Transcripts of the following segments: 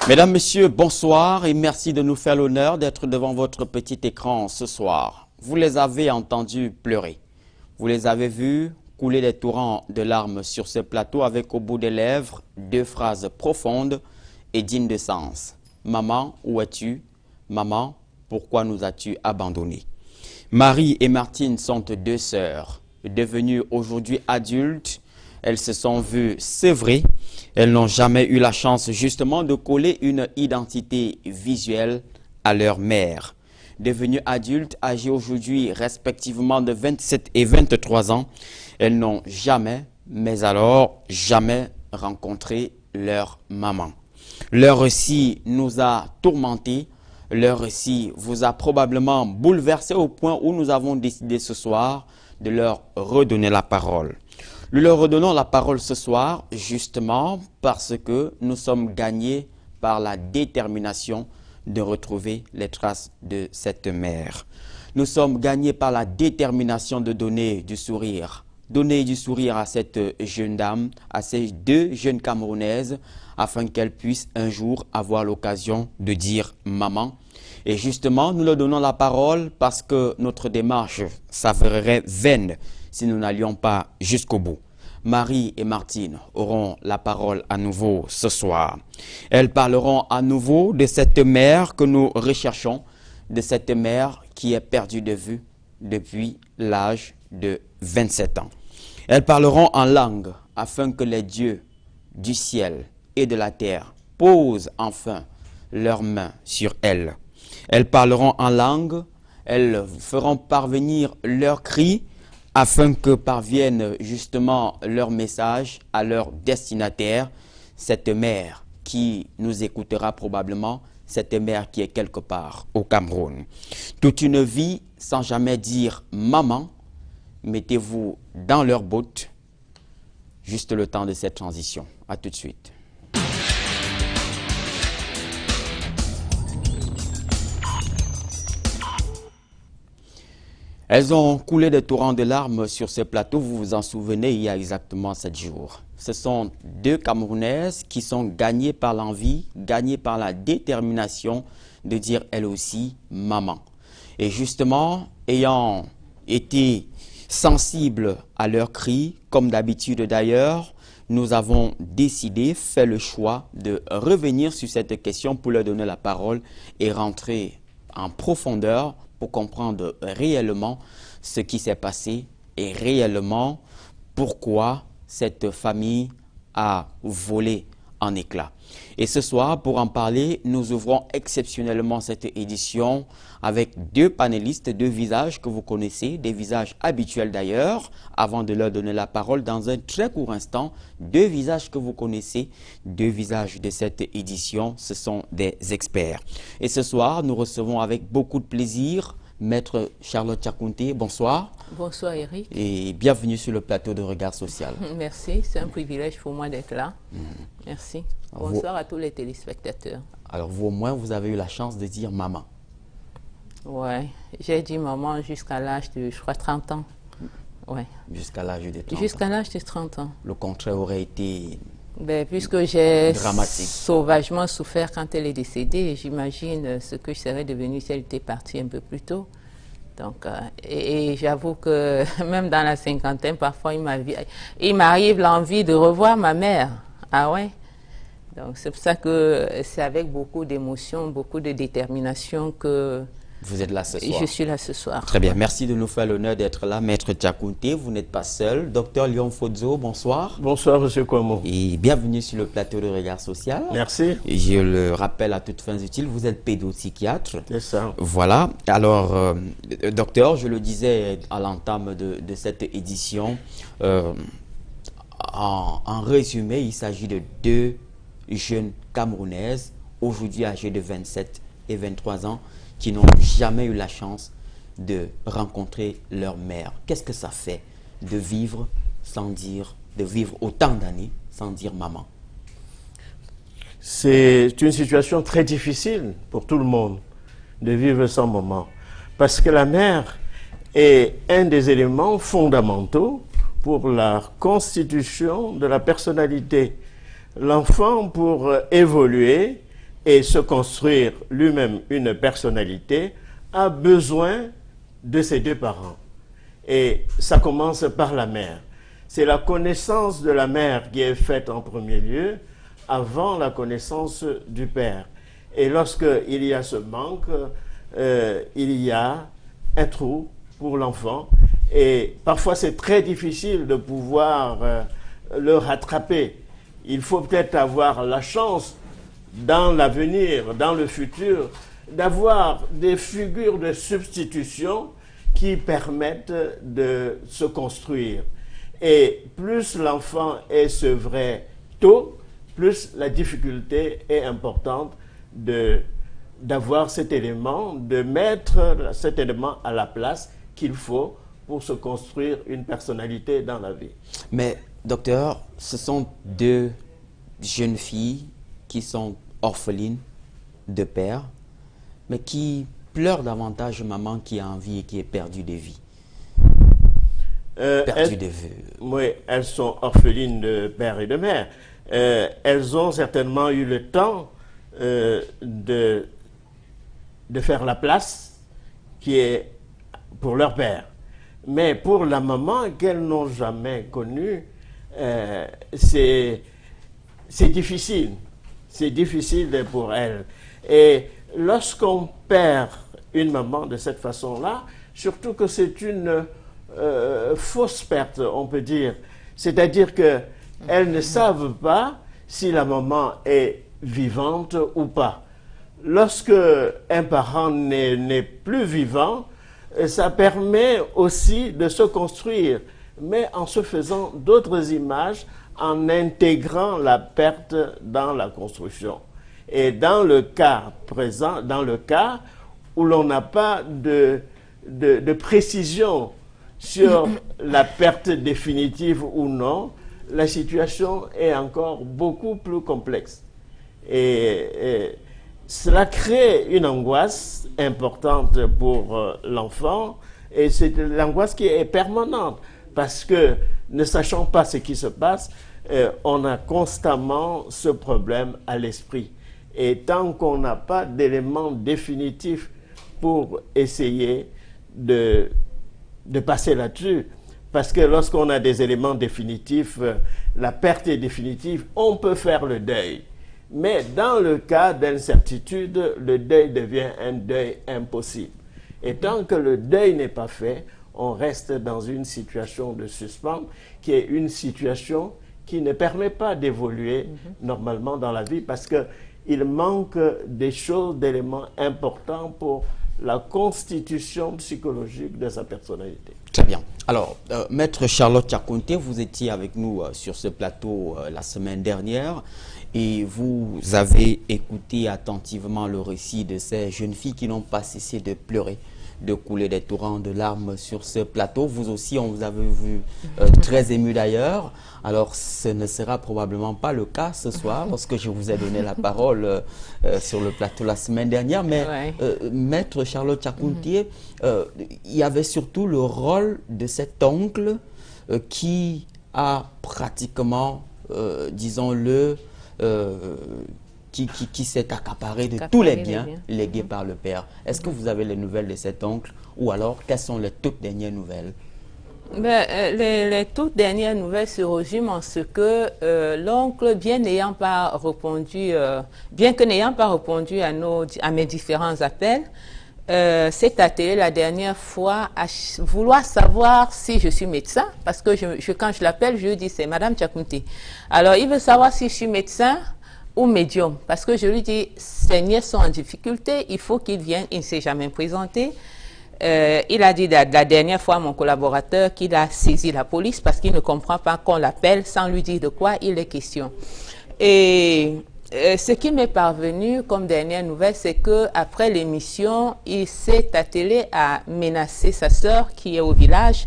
Mesdames, Messieurs, bonsoir et merci de nous faire l'honneur d'être devant votre petit écran ce soir. Vous les avez entendus pleurer. Vous les avez vus couler des torrents de larmes sur ce plateau avec au bout des lèvres deux phrases profondes et dignes de sens. Maman, où es-tu? Maman, pourquoi nous as-tu abandonnés? Marie et Martine sont deux sœurs, devenues aujourd'hui adultes. Elles se sont vues sévrées. Elles n'ont jamais eu la chance justement de coller une identité visuelle à leur mère. Devenues adultes, âgées aujourd'hui respectivement de 27 et 23 ans, elles n'ont jamais, mais alors jamais rencontré leur maman. Leur récit nous a tourmentés. Leur récit vous a probablement bouleversé au point où nous avons décidé ce soir de leur redonner la parole. Nous leur redonnons la parole ce soir justement parce que nous sommes gagnés par la détermination de retrouver les traces de cette mère. Nous sommes gagnés par la détermination de donner du sourire. Donner du sourire à cette jeune dame, à ces deux jeunes Camerounaises, afin qu'elles puissent un jour avoir l'occasion de dire « maman ». Et justement, nous leur donnons la parole parce que notre démarche s'avérerait vaine si nous n'allions pas jusqu'au bout. Marie et Martine auront la parole à nouveau ce soir. Elles parleront à nouveau de cette mère que nous recherchons, de cette mère qui est perdue de vue depuis l'âge de 27 ans. Elles parleront en langue afin que les dieux du ciel et de la terre posent enfin leurs mains sur elles. Elles parleront en langue, elles feront parvenir leurs cris afin que parvienne justement leur message à leur destinataire, cette mère qui nous écoutera probablement, cette mère qui est quelque part au Cameroun. Toute une vie sans jamais dire « maman », mettez-vous dans leurs bottes, juste le temps de cette transition. À tout de suite. Elles ont coulé des torrents de larmes sur ce plateau, vous vous en souvenez, il y a exactement 7 jours. Ce sont deux Camerounaises qui sont gagnées par l'envie, gagnées par la détermination de dire elles aussi « maman ». Et justement, ayant été sensibles à leurs cris, comme d'habitude d'ailleurs, nous avons décidé, fait le choix de revenir sur cette question pour leur donner la parole et rentrer en profondeur pour comprendre réellement ce qui s'est passé et réellement pourquoi cette famille a volé en éclats. Et ce soir, pour en parler, nous ouvrons exceptionnellement cette édition avec deux panélistes, deux visages que vous connaissez, des visages habituels d'ailleurs, avant de leur donner la parole dans un très court instant, deux visages que vous connaissez, deux visages de cette édition, ce sont des experts. Et ce soir, nous recevons avec beaucoup de plaisir Maître Charlotte Tchakounté, bonsoir. Bonsoir Eric. Et bienvenue sur le plateau de Regard Social. Merci, c'est un privilège pour moi d'être là. Merci. Bonsoir à tous les téléspectateurs. Alors vous au moins, vous avez eu la chance de dire maman. Ouais, j'ai dit maman jusqu'à l'âge de, je crois, 30 ans. Ouais. Jusqu'à l'âge de 30 ans. Jusqu'à l'âge de 30 ans. Le contraire aurait été puisque j'ai dramatique, sauvagement souffert quand elle est décédée, j'imagine ce que je serais devenue si elle était partie un peu plus tôt. Donc, et j'avoue que même dans la cinquantaine, parfois, il m'arrive l'envie de revoir ma mère. Ah ouais? Donc, c'est pour ça que c'est avec beaucoup d'émotion, beaucoup de détermination que vous êtes là ce soir. Je suis là ce soir. Très bien, merci de nous faire l'honneur d'être là, Maître Tchakounté. Vous n'êtes pas seul. Docteur Léon Fodzo, bonsoir. Bonsoir, Monsieur Kouamou. Et bienvenue sur le plateau de Regard Social. Merci. Et je le rappelle à toutes fins utiles, vous êtes pédopsychiatre. C'est ça. Voilà. Alors, docteur, je le disais à l'entame de cette édition, en résumé, il s'agit de deux jeunes Camerounaises, aujourd'hui âgées de 27 et 23 ans, qui n'ont jamais eu la chance de rencontrer leur mère. Qu'est-ce que ça fait de vivre sans dire, de vivre autant d'années sans dire maman? C'est une situation très difficile pour tout le monde de vivre sans maman. Parce que la mère est un des éléments fondamentaux pour la constitution de la personnalité. L'enfant, pour évoluer, et se construire lui-même une personnalité, a besoin de ses deux parents. Et ça commence par la mère. C'est la connaissance de la mère qui est faite en premier lieu, avant la connaissance du père. Et lorsqu'il y a ce manque, il y a un trou pour l'enfant. Et parfois, c'est très difficile de pouvoir le rattraper. Il faut peut-être avoir la chance, dans l'avenir, dans le futur, d'avoir des figures de substitution qui permettent de se construire. Et plus l'enfant est sevré tôt, plus la difficulté est importante d'avoir cet élément, de mettre cet élément à la place qu'il faut pour se construire une personnalité dans la vie. Mais, docteur, ce sont deux jeunes filles qui sont orphelines de père, mais qui pleurent davantage maman qui a envie et qui est perdue de vie. Oui, elles sont orphelines de père et de mère. Elles ont certainement eu le temps de faire la place qui est pour leur père. Mais pour la maman qu'elles n'ont jamais connue, c'est difficile. C'est difficile pour elles. Et lorsqu'on perd une maman de cette façon-là, surtout que c'est une fausse perte, on peut dire. C'est-à-dire qu'elles ne savent pas si la maman est vivante ou pas. Lorsque un parent n'est plus vivant, ça permet aussi de se construire, mais en se faisant d'autres images, en intégrant la perte dans la construction. Et dans le cas présent, dans le cas où l'on n'a pas de précision sur la perte définitive ou non, la situation est encore beaucoup plus complexe. Et cela crée une angoisse importante pour l'enfant, et c'est l'angoisse qui est permanente, parce que ne sachant pas ce qui se passe, on a constamment ce problème à l'esprit. Et tant qu'on n'a pas d'éléments définitifs pour essayer de passer là-dessus, parce que lorsqu'on a des éléments définitifs, la perte est définitive, on peut faire le deuil. Mais dans le cas d'incertitude, le deuil devient un deuil impossible. Et tant que le deuil n'est pas fait, on reste dans une situation de suspens, qui est une situation qui ne permet pas d'évoluer normalement dans la vie, parce qu'il manque des choses, d'éléments importants pour la constitution psychologique de sa personnalité. Très bien. Alors, Maître Charlotte Tchakounté, vous étiez avec nous sur ce plateau la semaine dernière et vous avez écouté attentivement le récit de ces jeunes filles qui n'ont pas cessé de pleurer, de couler des torrents de larmes sur ce plateau. Vous aussi, on vous avait vu très ému d'ailleurs. Alors, ce ne sera probablement pas le cas ce soir, lorsque je vous ai donné la parole sur le plateau la semaine dernière. Mais, Maître Charlotte Tchakounté, il y avait surtout le rôle de cet oncle qui a pratiquement, disons-le, qui s'est accaparé de tous les biens légués par le père. Est-ce que vous avez les nouvelles de cet oncle, ou alors quelles sont les toutes dernières nouvelles? Les toutes dernières nouvelles se résument en ce que l'oncle, bien que n'ayant pas répondu à mes différents appels, s'est attelé la dernière fois à vouloir savoir si je suis médecin, parce que quand je l'appelle, je lui dis c'est Madame Tchakounté. Alors il veut savoir si je suis médecin ou médium, parce que je lui dis ses nièces sont en difficulté, il faut qu'il vienne, il ne s'est jamais présenté. Il a dit la dernière fois à mon collaborateur qu'il a saisi la police parce qu'il ne comprend pas qu'on l'appelle sans lui dire de quoi il est question. Et ce qui m'est parvenu comme dernière nouvelle, c'est que après l'émission, il s'est attelé à menacer sa sœur qui est au village,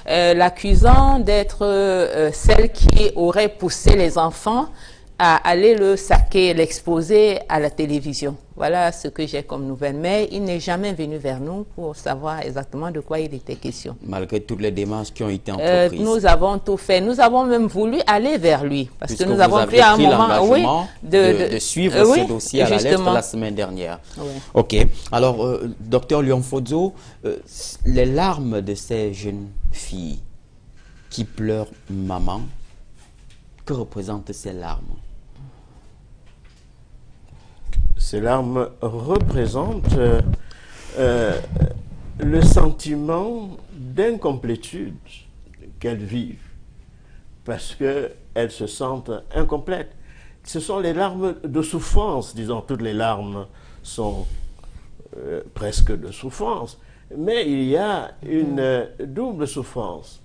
l'accusant d'être celle qui aurait poussé les enfants à aller le saquer, l'exposer à la télévision. voilà ce que j'ai comme nouvelle. Mais il n'est jamais venu vers nous pour savoir exactement de quoi il était question. Malgré toutes les démarches qui ont été entreprises. Nous avons tout fait. Nous avons même voulu aller vers lui. Parce Puisque que nous avons pris un moment de suivre ce dossier à la lettre justement. la semaine dernière. Oui. Ok. Alors, docteur Léon Fodzo, les larmes de ces jeunes filles qui pleurent maman, que représentent ces larmes? Ces larmes représentent le sentiment d'incomplétude qu'elles vivent parce qu'elles se sentent incomplètes. Ce sont les larmes de souffrance, disons, toutes les larmes sont presque de souffrance, mais il y a une double souffrance.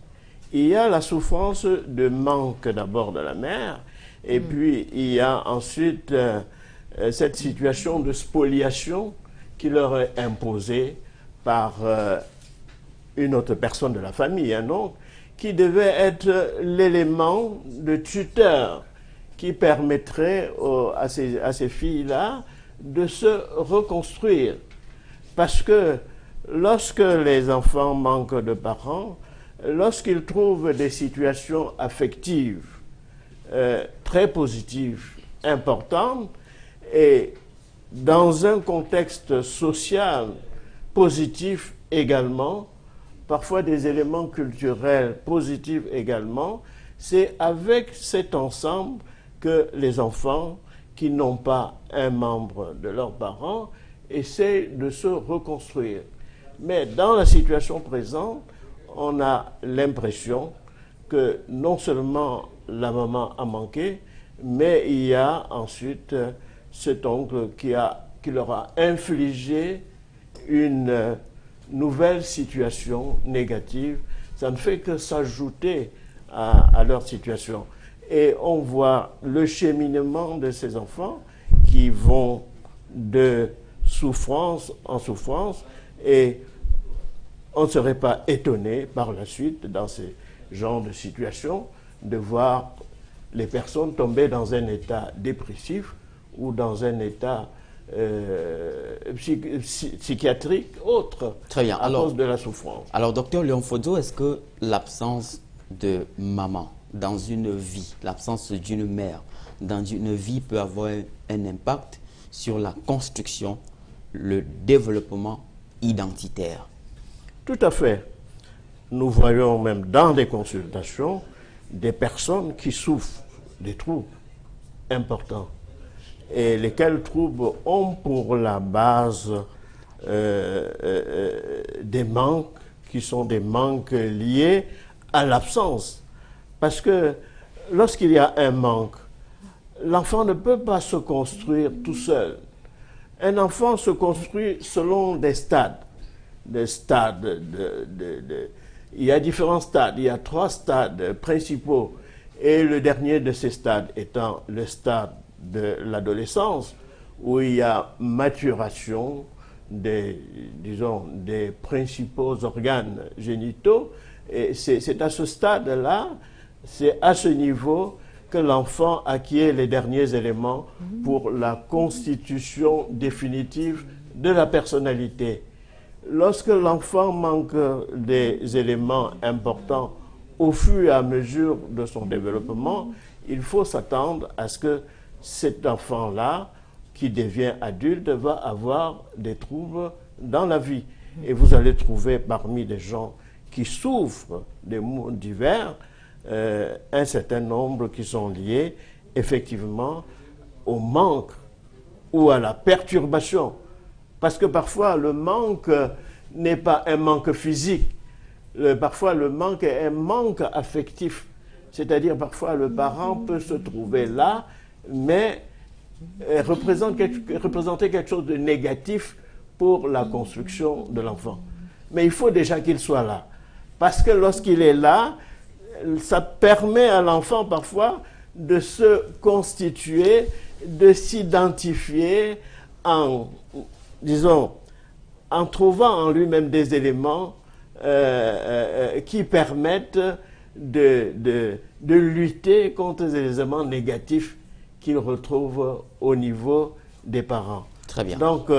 Il y a la souffrance de manque d'abord de la mère, et puis il y a ensuite cette situation de spoliation qui leur est imposée par une autre personne de la famille, un oncle, qui devait être l'élément de tuteur qui permettrait à ces filles-là de se reconstruire. Parce que lorsque les enfants manquent de parents, lorsqu'ils trouvent des situations affectives très positives, importantes, et dans un contexte social positif également, parfois des éléments culturels positifs également, c'est avec cet ensemble que les enfants qui n'ont pas un membre de leurs parents essaient de se reconstruire. Mais dans la situation présente, on a l'impression que non seulement la maman a manqué, mais il y a ensuite cet oncle qui leur a infligé une nouvelle situation négative. Ça ne fait que s'ajouter à leur situation. Et on voit le cheminement de ces enfants qui vont de souffrance en souffrance, et on ne serait pas étonné par la suite, dans ces genres de situations, de voir les personnes tomber dans un état dépressif ou dans un état psychiatrique autre. Très bien. À cause de la souffrance. Alors, docteur Léon Fodzo, est-ce que l'absence de maman dans une vie, l'absence d'une mère dans une vie peut avoir un impact sur la construction, le développement identitaire? Tout à fait. Nous voyons même dans des consultations des personnes qui souffrent des troubles importants, et lesquels troubles ont pour la base des manques qui sont des manques liés à l'absence. Parce que lorsqu'il y a un manque, l'enfant ne peut pas se construire tout seul. Un enfant se construit selon des stades. Des stades il y a différents stades. Il y a 3 stades principaux. Et le dernier de ces stades étant le stade de l'adolescence, où il y a maturation des principaux organes génitaux. Et c'est à ce stade-là, c'est à ce niveau que l'enfant acquiert les derniers éléments pour la constitution définitive de la personnalité. Lorsque l'enfant manque des éléments importants au fur et à mesure de son développement, il faut s'attendre à ce que cet enfant-là, qui devient adulte, va avoir des troubles dans la vie. Et vous allez trouver parmi les gens qui souffrent des maux divers, un certain nombre qui sont liés effectivement au manque ou à la perturbation. Parce que parfois le manque n'est pas un manque physique, parfois le manque est un manque affectif. C'est-à-dire parfois le parent peut se trouver là, mais représenter quelque chose de négatif pour la construction de l'enfant. Mais il faut déjà qu'il soit là. Parce que lorsqu'il est là, ça permet à l'enfant parfois de se constituer, de s'identifier en, disons, en trouvant en lui-même des éléments qui permettent de lutter contre les éléments négatifs qu'il retrouve au niveau des parents. Très bien. Donc,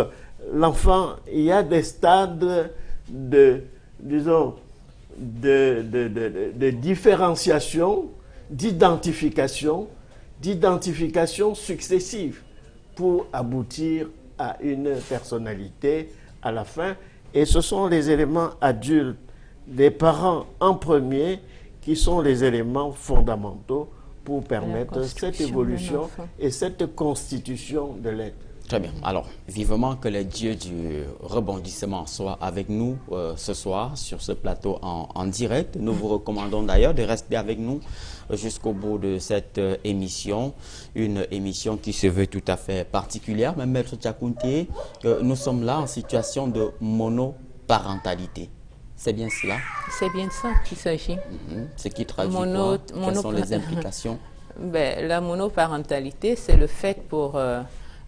l'enfant, il y a des stades disons, de différenciation, d'identification successive pour aboutir à une personnalité à la fin. Et ce sont les éléments adultes des parents en premier qui sont les éléments fondamentaux pour permettre cette évolution et cette constitution de l'être. Très bien. Alors, vivement que les dieux du rebondissement soient avec nous ce soir sur ce plateau en direct. Nous vous recommandons d'ailleurs de rester avec nous jusqu'au bout de cette émission. Une émission qui se veut tout à fait particulière. Mais Maître Diakhounté, nous sommes là en situation de monoparentalité. C'est bien cela? C'est bien ça qu'il s'agit. Ce qui traduit quoi? Quelles sont les implications? La monoparentalité, c'est le fait pour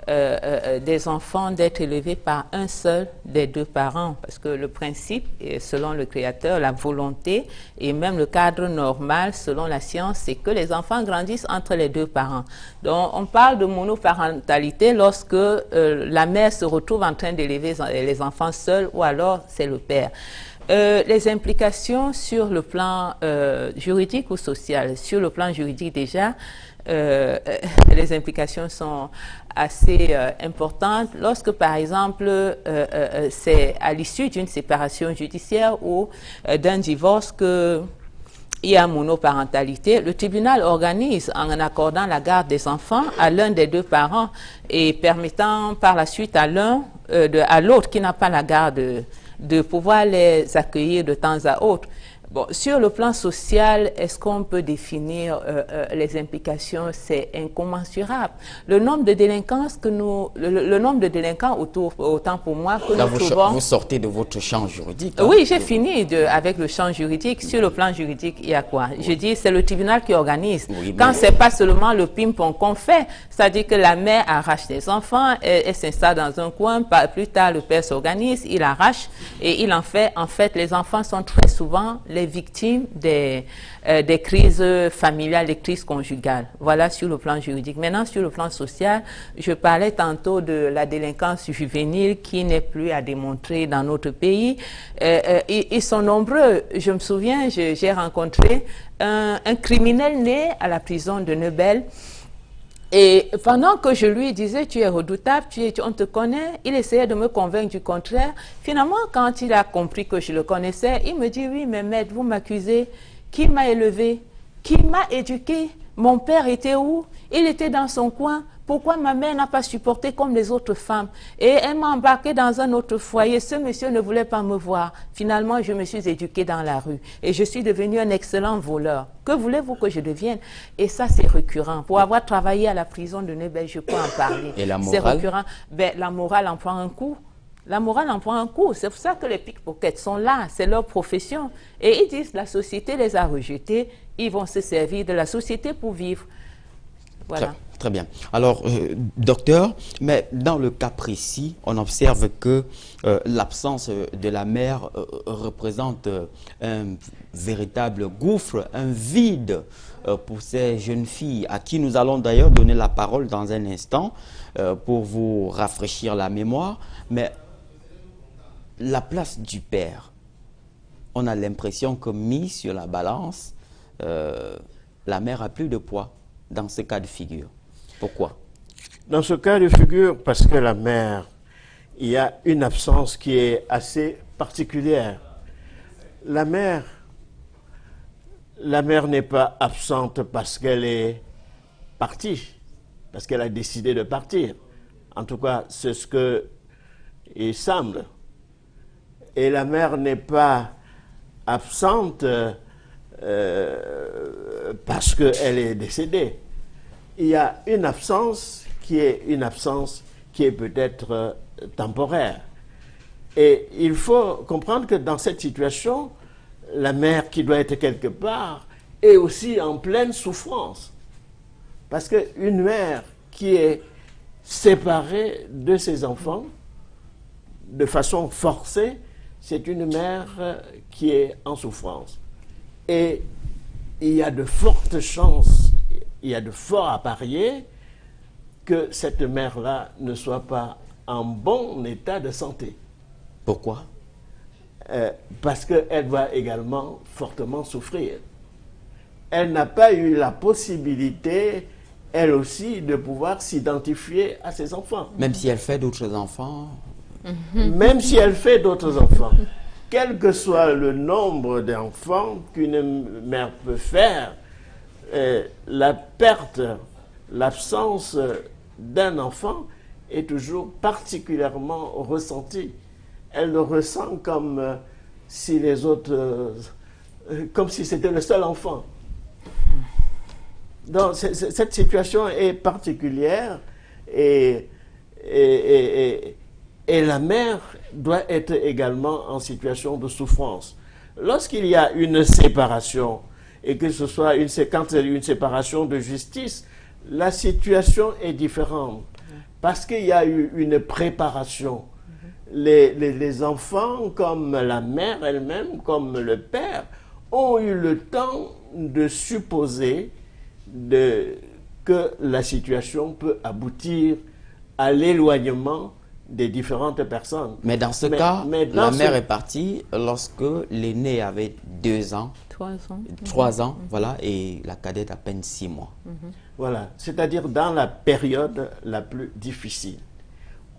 des enfants d'être élevés par un seul des deux parents. Parce que le principe, selon le Créateur, la volonté et même le cadre normal, selon la science, c'est que les enfants grandissent entre les deux parents. Donc, on parle de monoparentalité lorsque la mère se retrouve en train d'élever les enfants seuls ou alors c'est le père. Les implications sur le plan juridique ou social. Sur le plan juridique déjà, les implications sont assez importantes. Lorsque par exemple c'est à l'issue d'une séparation judiciaire ou d'un divorce que il y a monoparentalité, le tribunal organise en accordant la garde des enfants à l'un des deux parents et permettant par la suite à l'autre qui n'a pas la garde de pouvoir les accueillir de temps à autre. Bon, sur le plan social, est-ce qu'on peut définir les implications? C'est incommensurable. Le nombre de délinquances le nombre de délinquants autant pour moi que là, nous trouvons... Vous sortez de votre champ juridique. Hein? Oui, j'ai fini avec le champ juridique. Sur le plan juridique, il y a quoi? Je dis, c'est le tribunal qui organise. Oui, quand c'est pas seulement le ping-pong qu'on fait, c'est-à-dire que la mère arrache les enfants, elle s'installe dans un coin, plus tard le père s'organise, il arrache et il en fait. En fait, les enfants sont très souvent les victimes des crises familiales, des crises conjugales. Voilà sur le plan juridique. Maintenant, sur le plan social, je parlais tantôt de la délinquance juvénile qui n'est plus à démontrer dans notre pays. Ils sont nombreux. Je me souviens, j'ai rencontré un criminel né à la prison de Nebel. Et pendant que je lui disais, tu es redoutable, on te connaît, il essayait de me convaincre du contraire. Finalement, quand il a compris que je le connaissais, il me dit, oui, mais maître, vous m'accusez. Qui m'a élevé? Qui m'a éduqué? Mon père était où? Il était dans son coin. Pourquoi ma mère n'a pas supporté comme les autres femmes? Et elle m'a embarqué dans un autre foyer. Ce monsieur ne voulait pas me voir. Finalement, je me suis éduquée dans la rue. Et je suis devenue un excellent voleur. Que voulez-vous que je devienne? Et ça, c'est récurrent. Pour avoir travaillé à la prison de Nebel, je peux en parler. Et la morale? C'est récurrent. Ben, la morale en prend un coup. La morale en prend un coup. C'est pour ça que les pickpockets sont là. C'est leur profession. Et ils disent la société les a rejetés. Ils vont se servir de la société pour vivre. Voilà. Très bien. Alors, docteur, mais dans le cas précis, on observe que l'absence de la mère représente un véritable gouffre, un vide pour ces jeunes filles à qui nous allons d'ailleurs donner la parole dans un instant pour vous rafraîchir la mémoire. Mais la place du père, on a l'impression que mis sur la balance, la mère a plus de poids dans ce cas de figure. Pourquoi? Dans ce cas de figure, parce que la mère, il y a une absence qui est assez particulière. La mère n'est pas absente parce qu'elle est partie, parce qu'elle a décidé de partir. En tout cas, c'est ce que il semble. Et la mère n'est pas absente parce qu'elle est décédée. Il y a une absence qui est peut-être temporaire. Et il faut comprendre que dans cette situation, la mère qui doit être quelque part est aussi en pleine souffrance. Parce qu'une mère qui est séparée de ses enfants de façon forcée, c'est une mère qui est en souffrance. Et il y a de fortes chances, il y a de forts à parier que cette mère-là ne soit pas en bon état de santé. Pourquoi? Parce qu'elle va également fortement souffrir. Elle n'a pas eu la possibilité, elle aussi, de pouvoir s'identifier à ses enfants. Même si elle fait d'autres enfants? Même si elle fait d'autres enfants. Quel que soit le nombre d'enfants qu'une mère peut faire, la perte, l'absence d'un enfant est toujours particulièrement ressentie. Elle le ressent comme si les autres, comme si c'était le seul enfant. Donc cette situation est particulière et la mère doit être également en situation de souffrance. Lorsqu'il y a une séparation, et que ce soit quand il y a une séparation de justice, la situation est différente. Parce qu'il y a eu une préparation. Les enfants, comme la mère elle-même, comme le père, ont eu le temps de supposer que la situation peut aboutir à l'éloignement des différentes personnes. Mais dans ce cas, la mère est partie lorsque l'aîné avait 2 ans. 3 ans. 3 ans, voilà, et la cadette à peine 6 mois. Voilà, c'est-à-dire dans la période la plus difficile,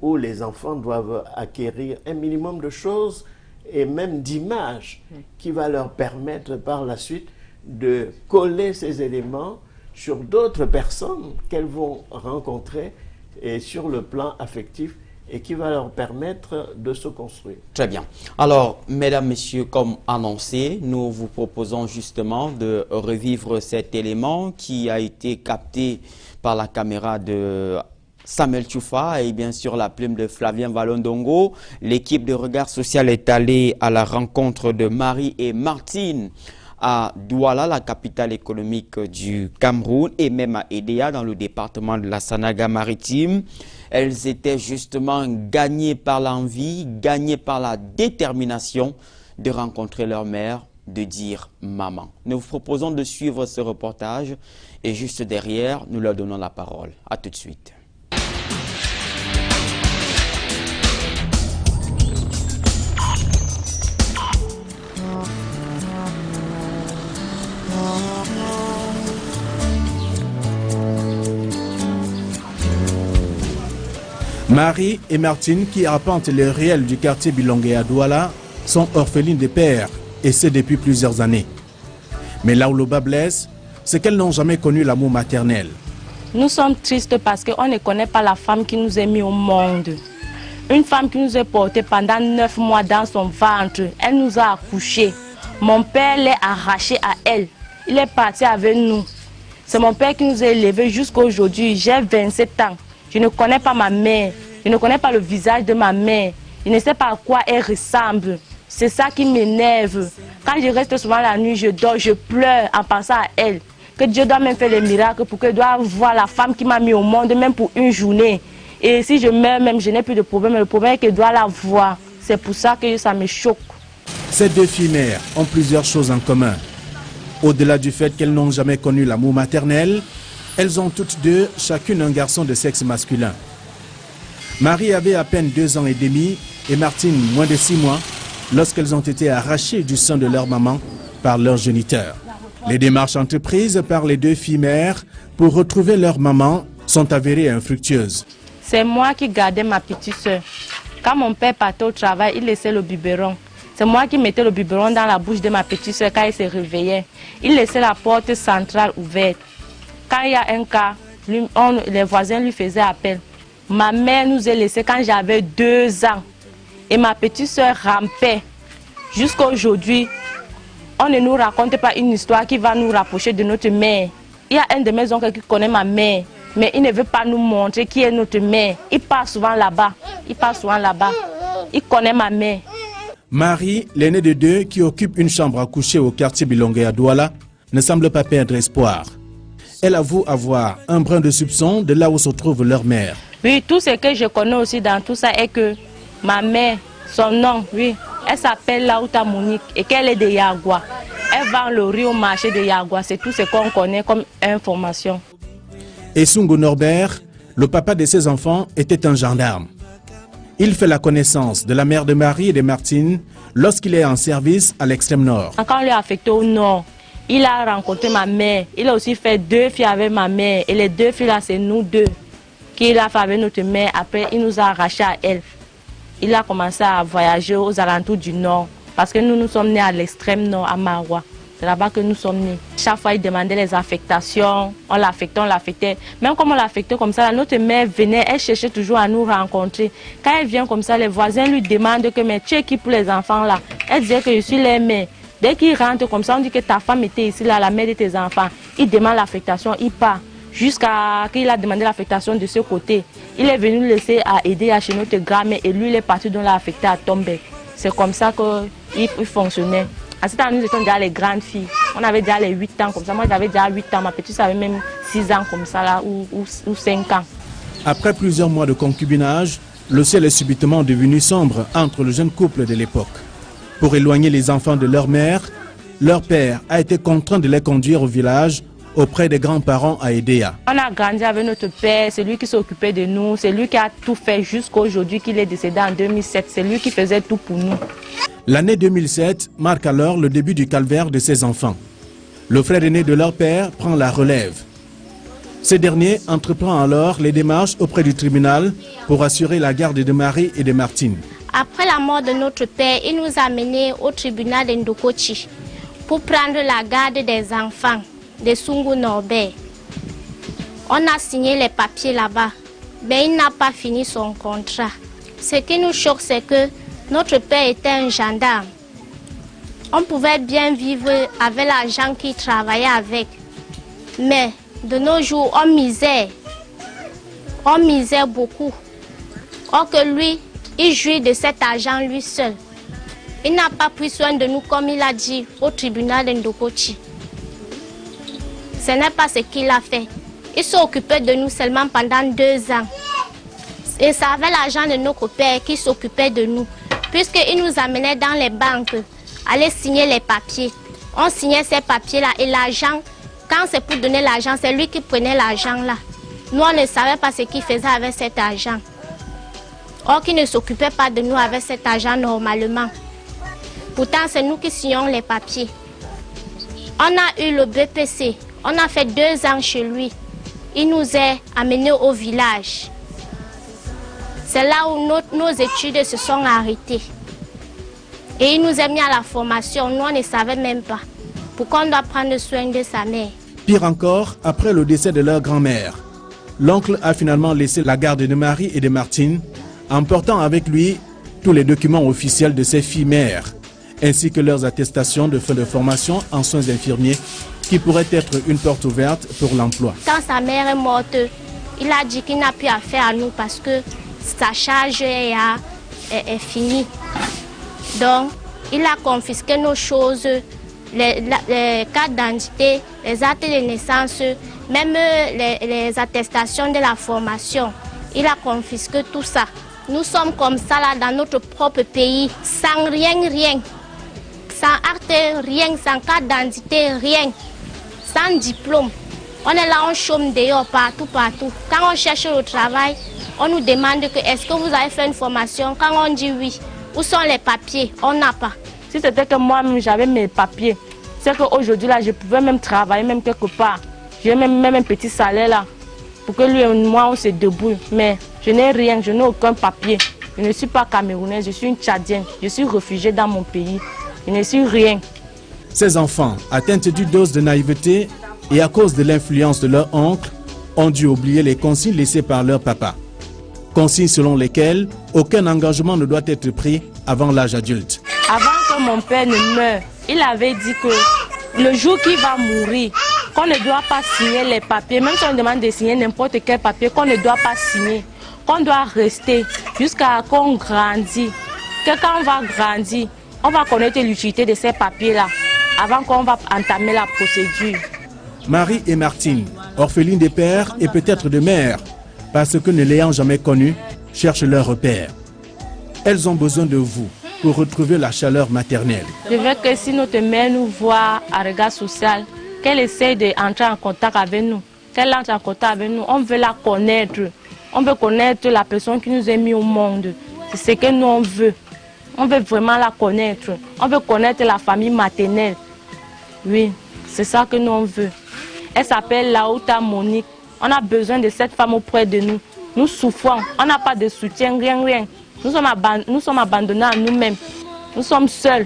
où les enfants doivent acquérir un minimum de choses et même d'images qui va leur permettre par la suite de coller ces éléments sur d'autres personnes qu'elles vont rencontrer et sur le plan affectif et qui va leur permettre de se construire. Très bien. Alors, mesdames, messieurs, comme annoncé, nous vous proposons justement de revivre cet élément qui a été capté par la caméra de Samuel Tchoufa et bien sûr la plume de Flavien Valondongo. L'équipe de Regard Social est allée à la rencontre de Marie et Martine à Douala, la capitale économique du Cameroun, et même à Edea, dans le département de la Sanaga-Maritime. Elles étaient justement gagnées par l'envie, gagnées par la détermination de rencontrer leur mère, de dire maman. Nous vous proposons de suivre ce reportage et juste derrière, nous leur donnons la parole. À tout de suite. Marie et Martine, qui arpentent les ruelles du quartier Bilongué à Douala, sont orphelines de père, et ce depuis plusieurs années. Mais là où le bas blesse, c'est qu'elles n'ont jamais connu l'amour maternel. Nous sommes tristes parce qu'on ne connaît pas la femme qui nous a mis au monde. Une femme qui nous a portée pendant 9 mois dans son ventre. Elle nous a accouchés. Mon père l'a arraché à elle. Il est parti avec nous. C'est mon père qui nous a élevés jusqu'à aujourd'hui. J'ai 27 ans. Je ne connais pas ma mère. Je ne connais pas le visage de ma mère. Je ne sais pas à quoi elle ressemble. C'est ça qui m'énerve. Quand je reste souvent la nuit, je dors, je pleure en pensant à elle. Que Dieu doit même faire les miracles pour qu'elle doive voir la femme qui m'a mis au monde, même pour une journée. Et si je meurs même, je n'ai plus de problème. Le problème est qu'elle doit la voir. C'est pour ça que ça me choque. Ces deux filles mères ont plusieurs choses en commun. Au-delà du fait qu'elles n'ont jamais connu l'amour maternel, elles ont toutes deux, chacune un garçon de sexe masculin. Marie avait à peine 2 ans et demi et Martine moins de 6 mois lorsqu'elles ont été arrachées du sein de leur maman par leur géniteur. Les démarches entreprises par les deux filles mères pour retrouver leur maman sont avérées infructueuses. C'est moi qui gardais ma petite soeur. Quand mon père partait au travail, il laissait le biberon. C'est moi qui mettais le biberon dans la bouche de ma petite soeur quand elle se réveillait. Il laissait la porte centrale ouverte. Quand il y a un cas, les voisins lui faisaient appel. Ma mère nous a laissés quand j'avais 2 ans. Et ma petite soeur rampait. Jusqu'à aujourd'hui, on ne nous raconte pas une histoire qui va nous rapprocher de notre mère. Il y a un de mes oncles qui connaît ma mère, mais il ne veut pas nous montrer qui est notre mère. Il part souvent là-bas. Il connaît ma mère. Marie, l'aînée de deux, qui occupe une chambre à coucher au quartier Bilongué à Douala, ne semble pas perdre espoir. Elle avoue avoir un brin de soupçon de là où se trouve leur mère. Oui, tout ce que je connais aussi dans tout ça est que ma mère, son nom, oui, elle s'appelle Laouta Monique et qu'elle est de Yagua. Elle vend le riz au marché de Yagua, c'est tout ce qu'on connaît comme information. Et Sungo Norbert, le papa de ses enfants, était un gendarme. Il fait la connaissance de la mère de Marie et de Martine lorsqu'il est en service à l'extrême nord. Quand on l'a affecté au nord, il a rencontré ma mère. Il a aussi fait 2 filles avec ma mère. Et les 2 filles là, c'est nous 2 qu'il a fait avec notre mère. Après, il nous a arrachés à elle. Il a commencé à voyager aux alentours du nord. Parce que nous sommes nés à l'extrême nord, à Maroua. C'est là-bas que nous sommes nés. Chaque fois, il demandait les affectations. On l'affectait, on l'affectait. Même comme on l'affectait comme ça, notre mère venait, elle cherchait toujours à nous rencontrer. Quand elle vient comme ça, les voisins lui demandent que mais tu es qui pour les enfants là? Elle disait que je suis leur mère. Dès qu'il rentre comme ça, on dit que ta femme était ici, là, la mère de tes enfants. Il demande l'affectation, il part. Jusqu'à qu'il a demandé l'affectation de ce côté. Il est venu laisser à aider à chez notre grand-mère et lui, il est parti donc l'a affecté à Tombé. C'est comme ça qu'il fonctionnait. À ce temps, nous étions déjà les grandes filles. On avait déjà les 8 ans comme ça. Moi, j'avais déjà 8 ans. Ma petite avait même 6 ans comme ça, là, ou 5 ans. Après plusieurs mois de concubinage, le ciel est subitement devenu sombre entre le jeune couple de l'époque. Pour éloigner les enfants de leur mère, leur père a été contraint de les conduire au village auprès des grands-parents à Edea. On a grandi avec notre père, c'est lui qui s'occupait de nous, c'est lui qui a tout fait jusqu'à aujourd'hui qu'il est décédé en 2007. C'est lui qui faisait tout pour nous. L'année 2007 marque alors le début du calvaire de ces enfants. Le frère aîné de leur père prend la relève. Ce dernier entreprend alors les démarches auprès du tribunal pour assurer la garde de Marie et de Martine. Après la mort de notre père, il nous a menés au tribunal de Ndokochi pour prendre la garde des enfants de Sungu Norbert. On a signé les papiers là-bas, mais il n'a pas fini son contrat. Ce qui nous choque, c'est que notre père était un gendarme. On pouvait bien vivre avec l'argent qu'il travaillait avec. Mais de nos jours, on misait. On misait beaucoup. Or que lui, il jouit de cet argent lui seul. Il n'a pas pris soin de nous comme il a dit au tribunal de Ndokochi. Ce n'est pas ce qu'il a fait. Il s'est occupé de nous seulement pendant 2 ans. Et c'est avec l'argent de notre père qu'il s'occupait de nous. Puisqu'il nous amenait dans les banques, aller signer les papiers. On signait ces papiers-là et l'argent, quand c'est pour donner l'argent, c'est lui qui prenait l'argent là. Nous, on ne savait pas ce qu'il faisait avec cet argent. Or, qu'il ne s'occupait pas de nous avec cet argent normalement. Pourtant, c'est nous qui signons les papiers. On a eu le BPC. On a fait 2 ans chez lui. Il nous est amenés au village. C'est là où nos études se sont arrêtées. Et il nous a mis à la formation. Nous, on ne savait même pas. Pourquoi on doit prendre soin de sa mère. Pire encore, après le décès de leur grand-mère, l'oncle a finalement laissé la garde de Marie et de Martine, emportant avec lui tous les documents officiels de ses filles mères, ainsi que leurs attestations de fin de formation en soins infirmiers, qui pourraient être une porte ouverte pour l'emploi. Quand sa mère est morte, il a dit qu'il n'a plus affaire à nous parce que sa charge est finie. Donc, il a confisqué nos choses, les cartes d'identité, les actes de naissance, même les attestations de la formation. Il a confisqué tout ça. Nous sommes comme ça là dans notre propre pays, sans rien. Sans acte, rien, sans carte d'identité, rien. Sans diplôme. On est là, on chôme dehors, partout. Quand on cherche le travail, on nous demande que est-ce que vous avez fait une formation. Quand on dit oui, où sont les papiers? On n'a pas. Si c'était que moi-même j'avais mes papiers, c'est qu'aujourd'hui là, je pouvais même travailler même quelque part. J'ai même un petit salaire là, pour que lui et moi on se débrouille. Mais je n'ai rien, je n'ai aucun papier. Je ne suis pas camerounaise, je suis une Tchadienne. Je suis réfugiée dans mon pays. Je ne suis rien. Ces enfants, atteints d'une dose de naïveté et à cause de l'influence de leur oncle, ont dû oublier les consignes laissées par leur papa. Consignes selon lesquelles aucun engagement ne doit être pris avant l'âge adulte. Avant que mon père ne meure, il avait dit que le jour qu'il va mourir, qu'on ne doit pas signer les papiers, même si on demande de signer n'importe quel papier, qu'on ne doit pas signer, qu'on doit rester jusqu'à ce qu'on grandit. Que quand on va grandir, on va connaître l'utilité de ces papiers-là avant qu'on va entamer la procédure. Marie et Martine, orphelines de père et peut-être de mère, parce que ne l'ayant jamais connu, cherchent leur repère. Elles ont besoin de vous pour retrouver la chaleur maternelle. Je veux que si notre mère nous voit à regard social, qu'elle essaie d'entrer en contact avec nous. Qu'elle entre en contact avec nous, on veut la connaître. On veut connaître la personne qui nous a mis au monde. C'est ce que nous on veut. On veut vraiment la connaître. On veut connaître la famille maternelle. Oui, c'est ça que nous on veut. Elle s'appelle Laouta Monique. On a besoin de cette femme auprès de nous. Nous souffrons. On n'a pas de soutien, rien. Nous sommes abandonnés à nous-mêmes. Nous sommes seuls.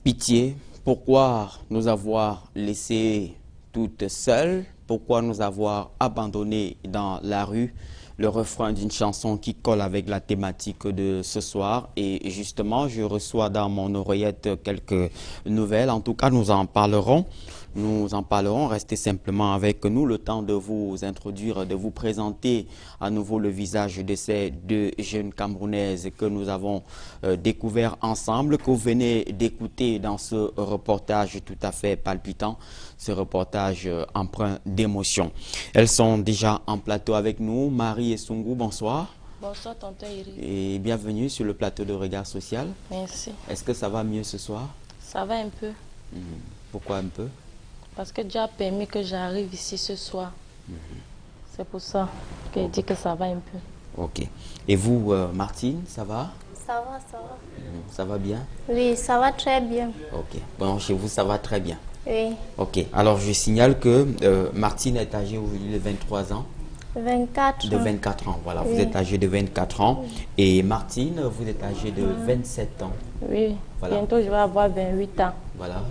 Pitié, pourquoi nous avoir laissées toutes seules? Pourquoi nous avoir abandonnées dans la rue? Le refrain d'une chanson qui colle avec la thématique de ce soir. Et justement, je reçois dans mon oreillette quelques nouvelles. En tout cas, nous en parlerons. Restez simplement avec nous le temps de vous introduire, de vous présenter à nouveau le visage de ces deux jeunes Camerounaises que nous avons découvert ensemble, que vous venez d'écouter dans ce reportage tout à fait palpitant, ce reportage empreint d'émotion. Elles sont déjà en plateau avec nous. Marie et Sungu, bonsoir. Bonsoir, tonton Iri. Et bienvenue sur le plateau de Regard Social. Merci. Est-ce que ça va mieux ce soir? Ça va un peu. Pourquoi un peu? Parce que Dieu a permis que j'arrive ici ce soir. C'est pour ça que je dis que ça va un peu. Ok. Et vous, Martine, ça va? Ça va, ça va. Ça va bien? Oui, ça va très bien. Ok. Bon, chez vous, ça va très bien. Oui. Ok. Alors, je signale que Martine est âgée aujourd'hui de 23 ans. 24 ans. De 24 ans, voilà. Oui. Vous êtes âgée de 24 ans. Et Martine, vous êtes âgée de 27 ans. Oui, Voilà. bientôt je vais avoir 28 ans. Voilà.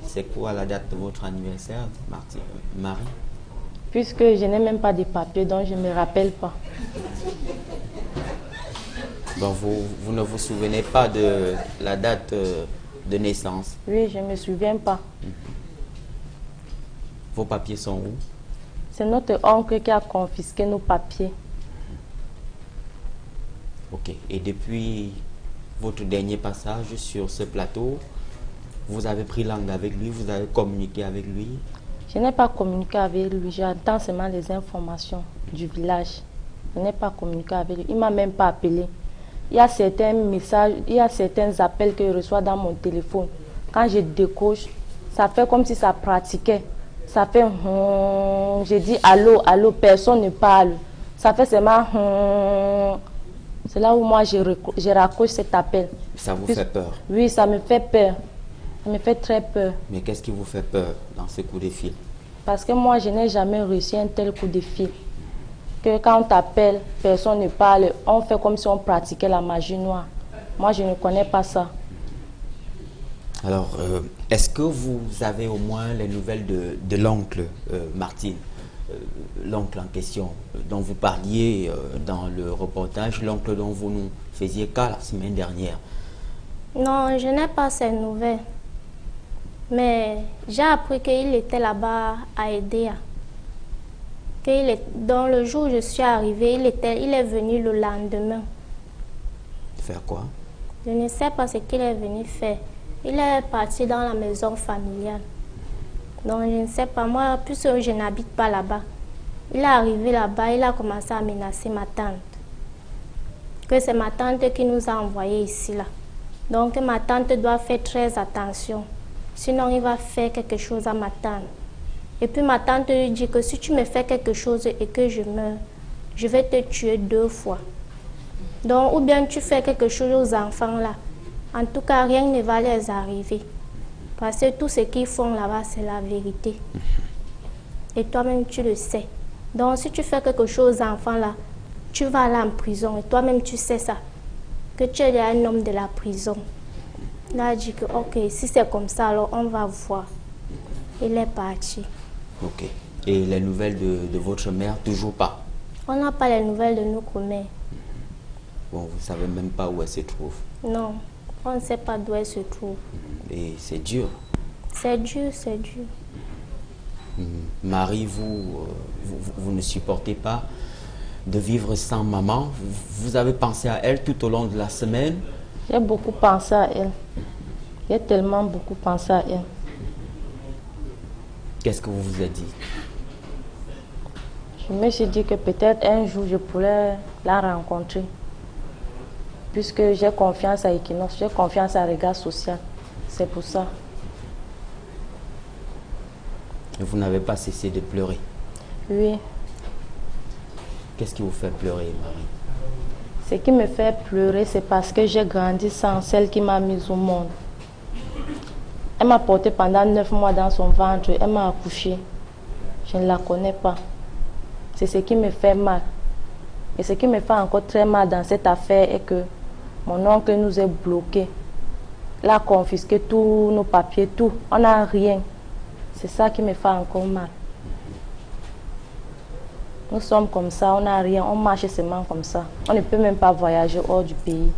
C'est quoi la date de votre anniversaire, Martine? Marie? Puisque je n'ai même pas de papier, donc je ne me rappelle pas. Bon, vous ne vous souvenez pas de la date de naissance? Oui, je ne me souviens pas. Vos papiers sont où? C'est notre oncle qui a confisqué nos papiers. Ok. Et depuis votre dernier passage sur ce plateau, vous avez pris langue avec lui, vous avez communiqué avec lui? Je n'ai pas communiqué avec lui, j'attends seulement les informations du village. Je n'ai pas communiqué avec lui, il ne m'a même pas appelé. Il y a certains messages, il y a certains appels que je reçois dans mon téléphone. Quand je décroche, ça fait comme si ça pratiquait. Ça fait je dis allô, allô, personne ne parle. Ça fait seulement c'est là où moi je raccroche cet appel. Ça vous fait peur? Oui, ça me fait peur. Ça me fait très peur. Mais qu'est-ce qui vous fait peur dans ce coup de fil? Parce que moi, je n'ai jamais reçu un tel coup de fil. Que quand on t'appelle, personne ne parle. On fait comme si on pratiquait la magie noire. Moi, je ne connais pas ça. Alors, est-ce que vous avez au moins les nouvelles de l'oncle Martine? L'oncle en question dont vous parliez dans le reportage, l'oncle dont vous nous faisiez cas la semaine dernière. Non, je n'ai pas ces nouvelles. Mais j'ai appris qu'il était là-bas à Edea. Dans le jour où je suis arrivée, il est venu le lendemain. Faire quoi? Je ne sais pas ce qu'il est venu faire. Il est parti dans la maison familiale. Donc je ne sais pas, moi, puisque je n'habite pas là-bas. Il est arrivé là-bas, il a commencé à menacer ma tante. Que c'est ma tante qui nous a envoyés ici là. Donc ma tante doit faire très attention. Sinon il va faire quelque chose à ma tante. Et puis ma tante lui dit que si tu me fais quelque chose et que je meurs, je vais te tuer 2 fois. Donc ou bien tu fais quelque chose aux enfants là. En tout cas, rien ne va les arriver. Parce que tout ce qu'ils font là-bas, c'est la vérité. Et toi-même, tu le sais. Donc, si tu fais quelque chose aux enfants là, tu vas aller en prison. Et toi-même, tu sais ça. Que tu es un homme de la prison. Là, je dis que, ok, si c'est comme ça, alors on va voir. Il est parti. Ok. Et les nouvelles de votre mère, toujours pas? On n'a pas les nouvelles de notre mère. Bon, vous ne savez même pas où elle se trouve? Non, on ne sait pas d'où elle se trouve. Et c'est dur. C'est dur, c'est dur. Marie, vous ne supportez pas de vivre sans maman. Vous avez pensé à elle tout au long de la semaine? J'ai beaucoup pensé à elle. J'ai tellement beaucoup pensé à elle. Qu'est-ce que vous vous êtes dit? Je me suis dit que peut-être un jour je pourrais la rencontrer. Puisque j'ai confiance à Equinox, j'ai confiance à Regard Social. C'est pour ça. Et vous n'avez pas cessé de pleurer. Oui. Qu'est-ce qui vous fait pleurer, Marie? Ce qui me fait pleurer, c'est parce que j'ai grandi sans celle qui m'a mise au monde. Elle m'a porté pendant 9 mois dans son ventre, elle m'a accouché. Je ne la connais pas. C'est ce qui me fait mal. Et ce qui me fait encore très mal dans cette affaire est que mon oncle nous est bloqué. Il a confisqué tous nos papiers, tout. On n'a rien. C'est ça qui me fait encore mal. Nous sommes comme ça, on n'a rien, on marche seulement comme ça. On ne peut même pas voyager hors du pays.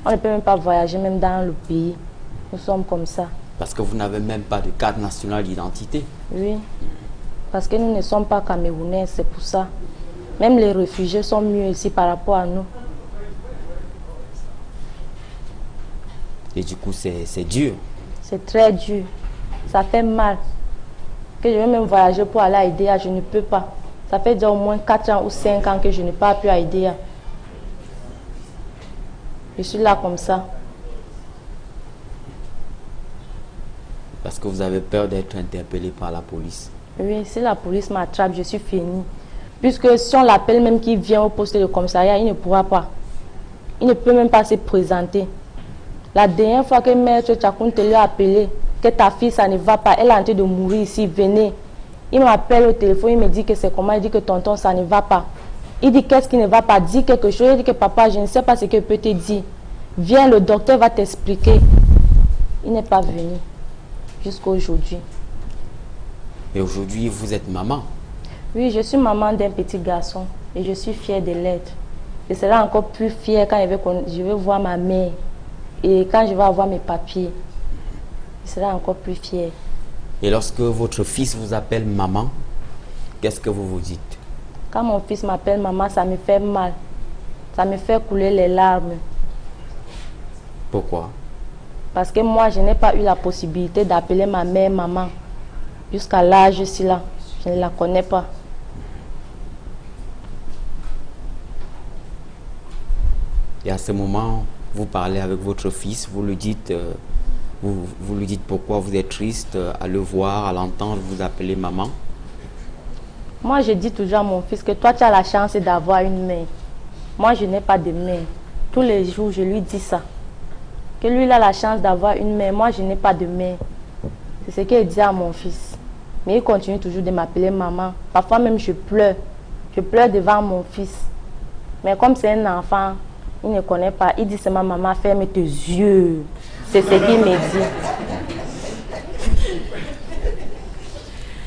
On ne peut même pas voyager même dans le pays. Nous sommes comme ça. Parce que vous n'avez même pas de carte nationale d'identité. Oui, parce que nous ne sommes pas Camerounais, c'est pour ça. Même les réfugiés sont mieux ici par rapport à nous. Et du coup, c'est dur. C'est très dur. Ça fait mal. Que je vais même voyager pour aller à IDEA, je ne peux pas. Ça fait déjà au moins 4 ans ou 5 ans que je n'ai pas pu à IDEA. Je suis là comme ça. Parce que vous avez peur d'être interpellé par la police. Oui, si la police m'attrape, je suis fini. Puisque si on l'appelle même qu'il vient au poste de commissariat, il ne pourra pas. Il ne peut même pas se présenter. La dernière fois que Maître Tchakounte lui a appelé, que ta fille, ça ne va pas, elle est en train de mourir ici, venez. Il m'appelle au téléphone, il me dit que c'est comment, il dit que tonton, ça ne va pas. Il dit qu'est-ce qui ne va pas, dis quelque chose. Il dit que papa, je ne sais pas ce qu'il peut te dire. Viens, le docteur va t'expliquer. Il n'est pas venu jusqu'à aujourd'hui. Et aujourd'hui, vous êtes maman. Oui, je suis maman d'un petit garçon et je suis fière de l'être. Je serai encore plus fière quand je vais voir ma mère et quand je vais avoir mes papiers. Je serai encore plus fière. Et lorsque votre fils vous appelle maman, qu'est-ce que vous vous dites? Quand mon fils m'appelle maman, ça me fait mal. Ça me fait couler les larmes. Pourquoi? Parce que moi, je n'ai pas eu la possibilité d'appeler ma mère maman. Jusqu'à l'âge là, je ne la connais pas. Et à ce moment, vous parlez avec votre fils, vous lui dites, vous lui dites pourquoi vous êtes triste à le voir, à l'entendre, vous appelez maman. Moi, je dis toujours à mon fils que toi, tu as la chance d'avoir une mère. Moi, je n'ai pas de mère. Tous les jours, je lui dis ça. Que lui, il a la chance d'avoir une mère. Moi, je n'ai pas de mère. C'est ce qu'il dit à mon fils. Mais il continue toujours de m'appeler maman. Parfois même, je pleure. Je pleure devant mon fils. Mais comme c'est un enfant, il ne connaît pas. Il dit seulement, maman, ferme tes yeux. C'est ce qu'il me dit.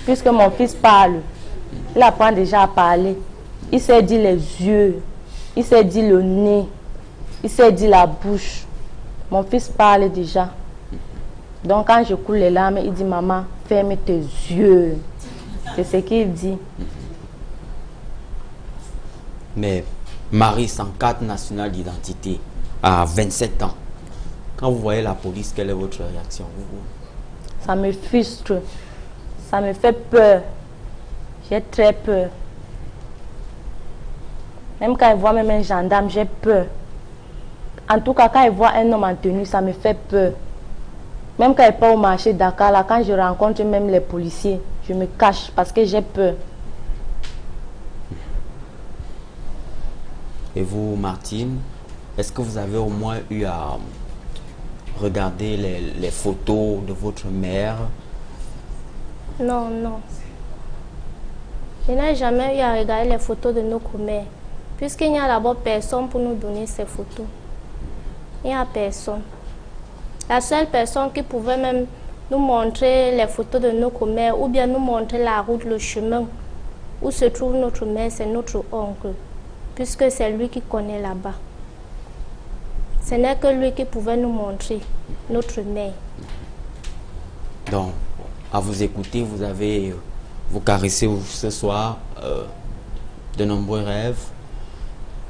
Puisque mon fils parle, il apprend déjà à parler. Il sait dire les yeux. Il sait dire le nez. Il sait dire la bouche. Mon fils parle déjà. Donc quand je coule les larmes, il dit, maman, ferme tes yeux. C'est ce qu'il dit. Mais Marie, sans carte nationale d'identité, à 27 ans, quand vous voyez la police, quelle est votre réaction? Ça me frustre. Ça me fait peur. J'ai très peur. Même quand il voit même un gendarme, j'ai peur. En tout cas, quand il voit un homme en tenue, ça me fait peur. Même quand il part au marché Dakar, là, quand je rencontre même les policiers, je me cache parce que j'ai peur. Et vous, Martine, est-ce que vous avez au moins eu à regarder les photos de votre mère? Non, non. Je n'ai jamais eu à regarder les photos de nos mères, puisqu'il n'y a d'abord personne pour nous donner ces photos. Il n'y a personne. La seule personne qui pouvait même nous montrer les photos de nos mères ou bien nous montrer la route, le chemin où se trouve notre mère, c'est notre oncle, puisque c'est lui qui connaît là-bas. Ce n'est que lui qui pouvait nous montrer notre mère. Donc, à vous écouter, vous caressez ce soir de nombreux rêves,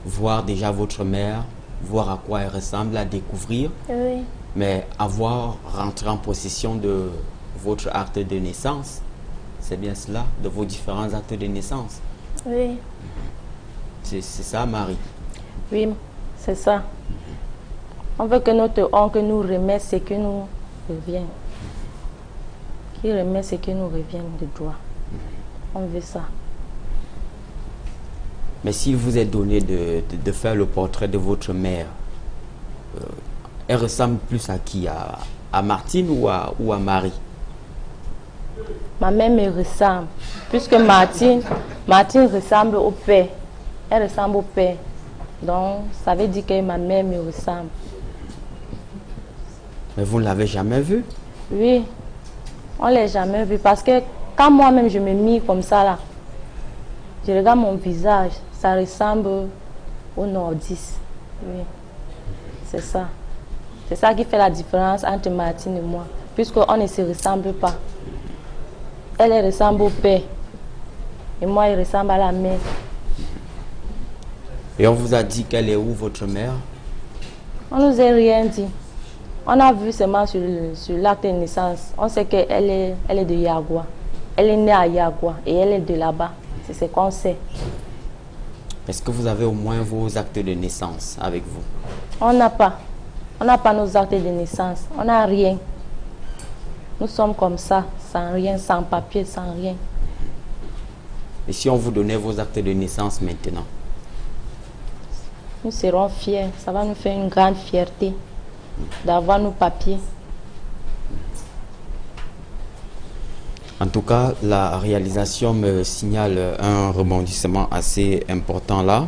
voir déjà votre mère, voir à quoi elle ressemble, la découvrir. Oui. Mais avoir rentré en possession de votre acte de naissance, c'est bien cela, de vos différents actes de naissance. Oui. C'est ça, Marie? Oui, c'est ça. On veut que notre oncle nous remette ce qui nous revient. Qu'il remette ce qui nous revient de droit. On veut ça. Mais s'il vous est donné de faire le portrait de votre mère, elle ressemble plus à qui? À Martine ou à Marie? Ma mère me ressemble. Puisque Martine ressemble au père. Elle ressemble au père. Donc, ça veut dire que ma mère me ressemble. Mais vous ne l'avez jamais vue? Oui, on ne l'a jamais vu. Parce que quand moi-même je me mis comme ça là, je regarde mon visage, ça ressemble au nordiste. Oui, c'est ça. C'est ça qui fait la différence entre Martine et moi. Puisqu'on ne se ressemble pas. Elle ressemble au père. Et moi, il ressemble à la mère. Et on vous a dit qu'elle est où, votre mère? On ne nous a rien dit. On a vu seulement sur l'acte de naissance. On sait qu'elle est de Yagua. Elle est née à Yagua et elle est de là-bas. C'est ce qu'on sait. Est-ce que vous avez au moins vos actes de naissance avec vous? On n'a pas. On n'a pas nos actes de naissance. On n'a rien. Nous sommes comme ça, sans rien, sans papier, sans rien. Et si on vous donnait vos actes de naissance maintenant? Nous serons fiers. Ça va nous faire une grande fierté d'avoir nos papiers. En tout cas, la réalisation me signale un rebondissement assez important là,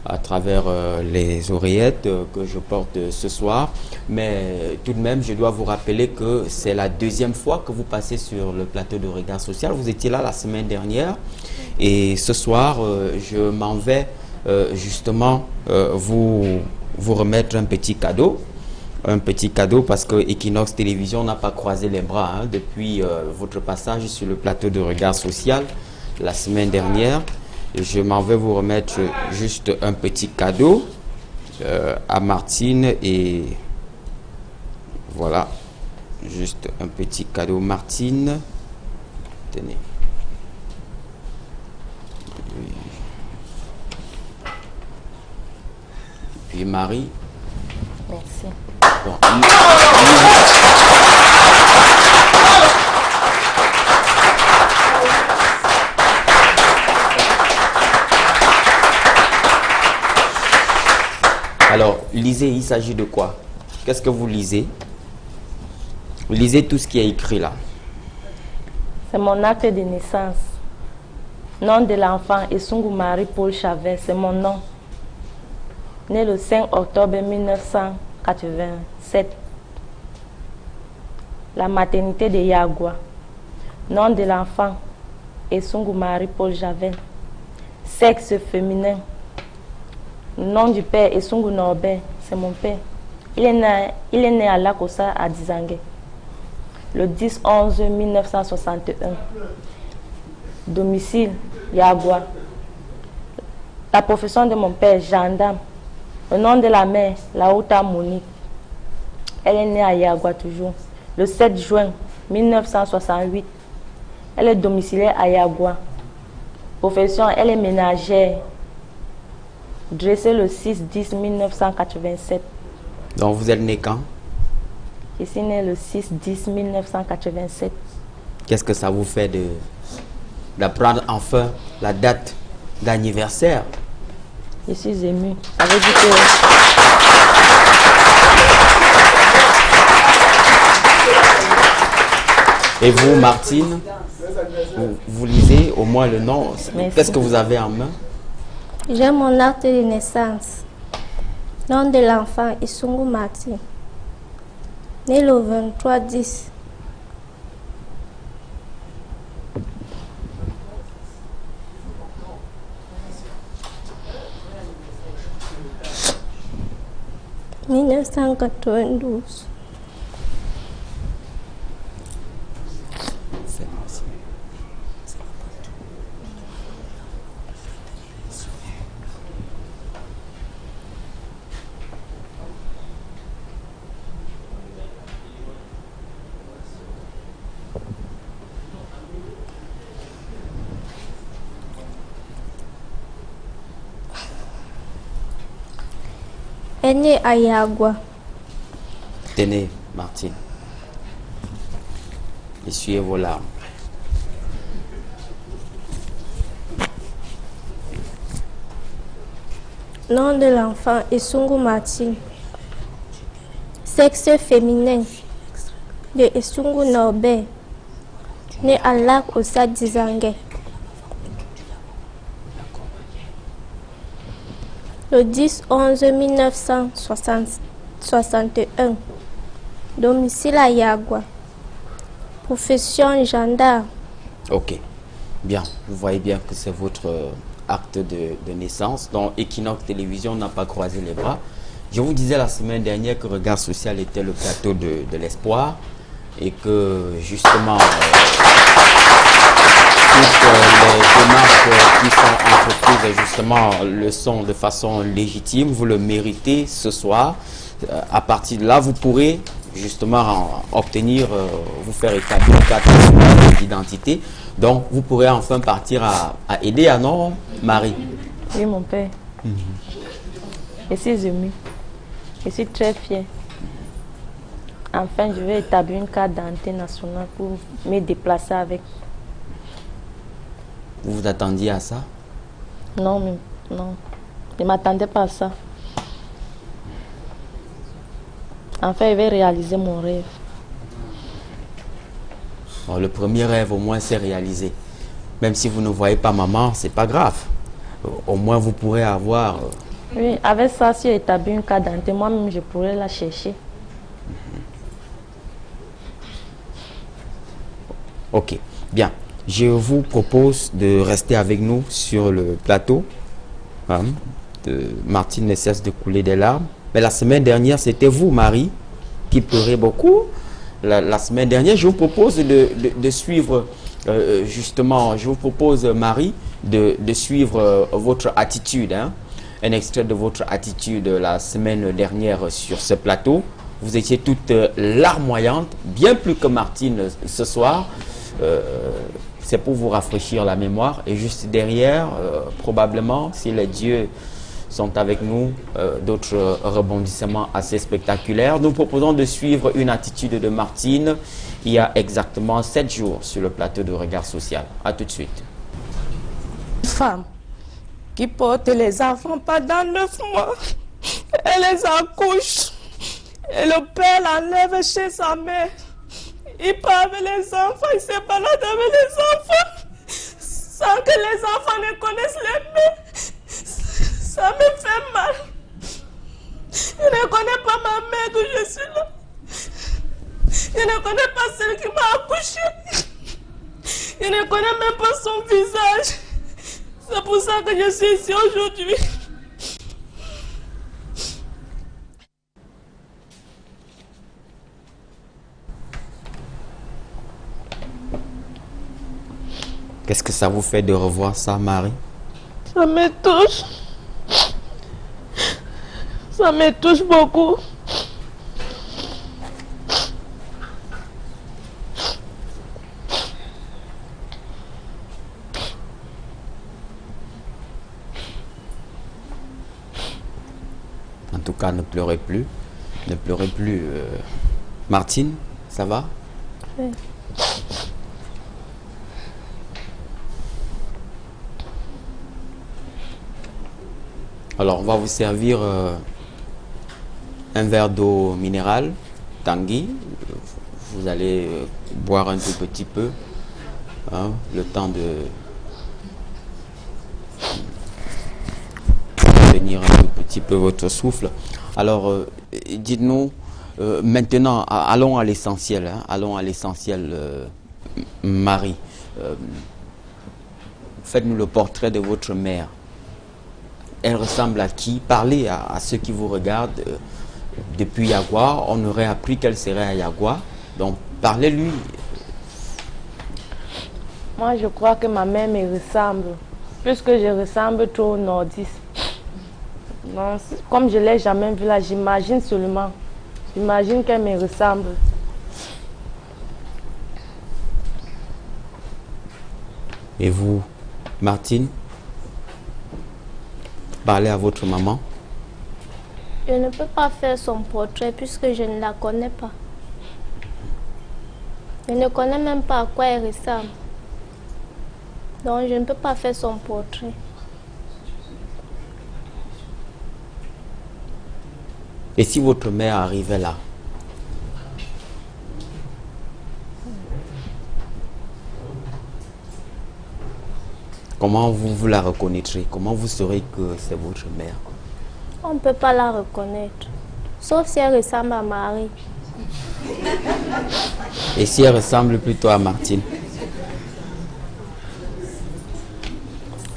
à travers les oreillettes que je porte ce soir. Mais tout de même, je dois vous rappeler que c'est la deuxième fois que vous passez sur le plateau de Regard Social. Vous étiez là la semaine dernière et ce soir, je m'en vais justement vous remettre un petit cadeau. Un petit cadeau parce que Equinox Télévision n'a pas croisé les bras depuis votre passage sur le plateau de Regard Social la semaine dernière. Je m'en vais vous remettre juste un petit cadeau à Martine et voilà, juste un petit cadeau Martine. Tenez. Puis Marie. Merci. Bon. Alors, lisez, il s'agit de quoi? Qu'est-ce que vous lisez? Vous lisez tout ce qui est écrit là. C'est mon acte de naissance. Nom de l'enfant, Esungu Marie-Paul Chavez, c'est mon nom. Né le 5 octobre 1987. La maternité de Yagua. Nom de l'enfant, Esungu Marie-Paul Chavez. Sexe féminin. Nom du père, Esungu Norbert, c'est mon père. Il est né à Lakosa, à Dizangue. Le 10-11-1961. Domicile, Yagua. La profession de mon père, gendarme. Le nom de la mère, Laouta Monique. Elle est née à Yagua toujours. Le 7 juin 1968. Elle est domiciliée à Yagua. Profession, elle est ménagère. Dressée le 6-10-1987. Donc vous êtes né quand? Je suis née le 6-10-1987. Qu'est-ce que ça vous fait d'apprendre enfin la date d'anniversaire? Je suis émue. Ça veut dire que... Et vous, Martine, vous lisez au moins le nom. Qu'est-ce que vous avez en main? J'ai mon acte de naissance. Nom de l'enfant, Esungu Martin. Né le 23-10. « 1992. est né à Yagua. Tenez, Martine. Essuyez vos larmes. Nom de l'enfant Essungu Martine. Sexe féminin de Essungu Norbert, né à Lac au Stade d'Izangue. Le 10-11-1961. Domicile à Yagua. Profession gendarme. Ok, bien. Vous voyez bien que c'est votre acte de naissance. Donc, Equinox Télévision n'a pas croisé les bras. Je vous disais la semaine dernière que Regard Social était le plateau de l'espoir et que justement toutes les démarches qui sont entreprises justement le sont de façon légitime. Vous le méritez ce soir. À partir de là, vous pourrez justement obtenir, vous faire établir 4 d'identité. Donc, vous pourrez enfin partir à aider à non, Marie. Oui, mon père. Je suis émue. Je suis très fière. Enfin, je vais établir une carte d'identité nationale pour me déplacer avec. Vous vous attendiez à ça? Non, mais non. Je ne m'attendais pas à ça. Enfin, je vais réaliser mon rêve. Bon, le premier rêve, au moins, c'est réalisé. Même si vous ne voyez pas maman, c'est pas grave. Au moins, vous pourrez avoir... Oui, avec ça, si j'établis une carte d'identité, moi-même, je pourrais la chercher. Ok, bien. Je vous propose de rester avec nous sur le plateau. Martine ne cesse de couler des larmes. Mais la semaine dernière, c'était vous, Marie, qui pleurez beaucoup. La semaine dernière, je vous propose de suivre, justement, je vous propose, Marie, de suivre votre attitude. Un extrait de votre attitude la semaine dernière sur ce plateau. Vous étiez toutes larmoyantes, bien plus que Martine ce soir. C'est pour vous rafraîchir la mémoire. Et juste derrière, probablement, si les dieux sont avec nous, d'autres rebondissements assez spectaculaires. Nous proposons de suivre une attitude de Martine il y a exactement 7 jours sur le plateau de Regard Social. A tout de suite. Femme qui porte les enfants pendant 9 mois, elle les accouche et le père l'enlève chez sa mère. Il part avec les enfants, il se balade avec les enfants sans que les enfants ne connaissent les mères. Ça me fait mal. Je ne connais pas ma mère que je suis là. Je ne connais pas celle qui m'a accouchée. Je ne connais même pas son visage. C'est pour ça que je suis ici aujourd'hui. Qu'est-ce que ça vous fait de revoir ça, Marie? Ça me touche. Ça me touche beaucoup. En tout cas, ne pleurez plus. Ne pleurez plus. Martine, ça va? Oui. Alors, on va vous servir un verre d'eau minérale, Tanguy. Vous allez boire un tout petit peu, le temps de tenir un tout petit peu votre souffle. Alors, dites-nous, maintenant, allons à l'essentiel. Allons à l'essentiel, Marie. Faites-nous le portrait de votre mère. Elle ressemble à qui? Parlez à ceux qui vous regardent. Depuis Yagua, on aurait appris qu'elle serait à Yagua. Donc, parlez-lui. Moi, je crois que ma mère me ressemble, puisque je ressemble trop aux nordistes. Non, comme je ne l'ai jamais vue là, j'imagine seulement. J'imagine qu'elle me ressemble. Et vous, Martine? Parlez à votre maman. Je ne peux pas faire son portrait puisque je ne la connais pas. Je ne connais même pas à quoi elle ressemble. Donc je ne peux pas faire son portrait. Et si votre mère arrivait là? Comment vous la reconnaîtrez? Comment vous saurez que c'est votre mère? On ne peut pas la reconnaître. Sauf si elle ressemble à Marie. Et si elle ressemble plutôt à Martine?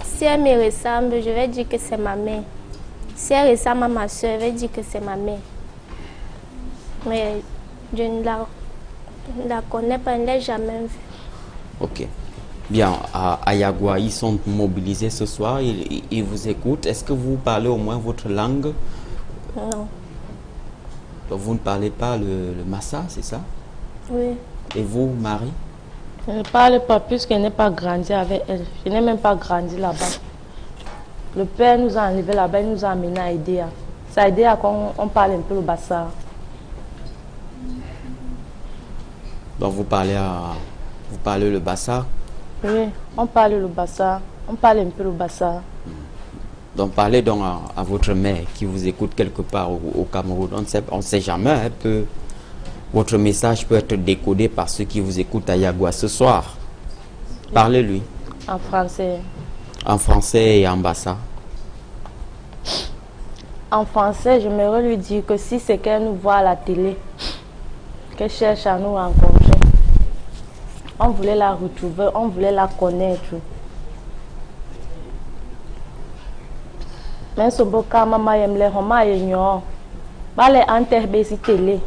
Si elle me ressemble, je vais dire que c'est ma mère. Si elle ressemble à ma soeur, je vais dire que c'est ma mère. Mais je ne la connais pas, je ne l'ai jamais vue. Ok. Bien, à Yagua, ils sont mobilisés ce soir, ils vous écoutent. Est-ce que vous parlez au moins votre langue? Non. Donc vous ne parlez pas le Massa, c'est ça? Oui. Et vous, Marie? Je ne parle pas puisque je n'ai pas grandi avec elle. Je n'ai même pas grandi là-bas. Le père nous a enlevés là-bas, il nous a amenés à Idéa. C'est à Idéa qu'on parle un peu le Bassa. Donc vous parlez le Bassa? Oui, on parle le Bassa. On parle un peu le Bassa. Donc parlez donc à votre mère qui vous écoute quelque part au Cameroun. On ne sait jamais, hein, votre message peut être décodé par ceux qui vous écoutent à Yagua ce soir. Parlez-lui. En français. En français et en Bassa. En français, j'aimerais lui dire que si c'est qu'elle nous voit à la télé, qu'elle cherche à nous rencontrer, on voulait la retrouver, on voulait la connaître. Mais ce beau cas, maman aime les romans et non. Balé interbesi télé.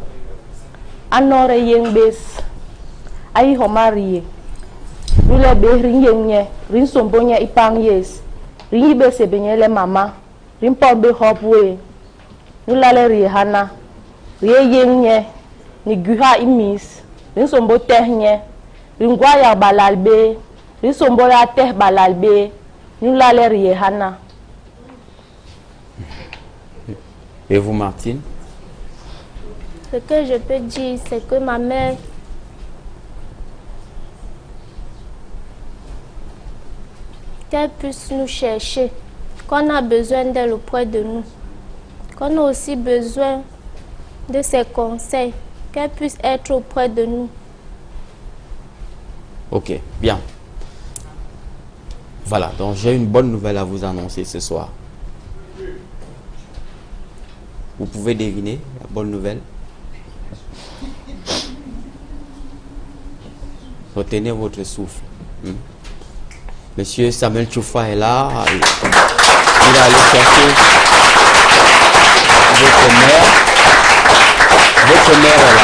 Anore yengbes. Aïe homarie. Nous les bé ringé, ring sombonya ipang yes. Ringi be se benye le mama. Ring pombe hopwe. Nous la le rihana. Rie yenye. Ni guha imis. Ring sombo tehne. Ring guaya balalbe. Ring sombo la teh balalbe. Nous la le rihana. Et vous, Martine? Ce que je peux dire, c'est que ma mère, qu'elle puisse nous chercher, qu'on a besoin d'elle auprès de nous, qu'on a aussi besoin de ses conseils, qu'elle puisse être auprès de nous. Ok, bien. Voilà, donc j'ai une bonne nouvelle à vous annoncer ce soir. Vous pouvez deviner la bonne nouvelle? Retenez votre souffle. Monsieur Samuel Tchoufa est là. Il va aller chercher votre mère. Votre mère est là.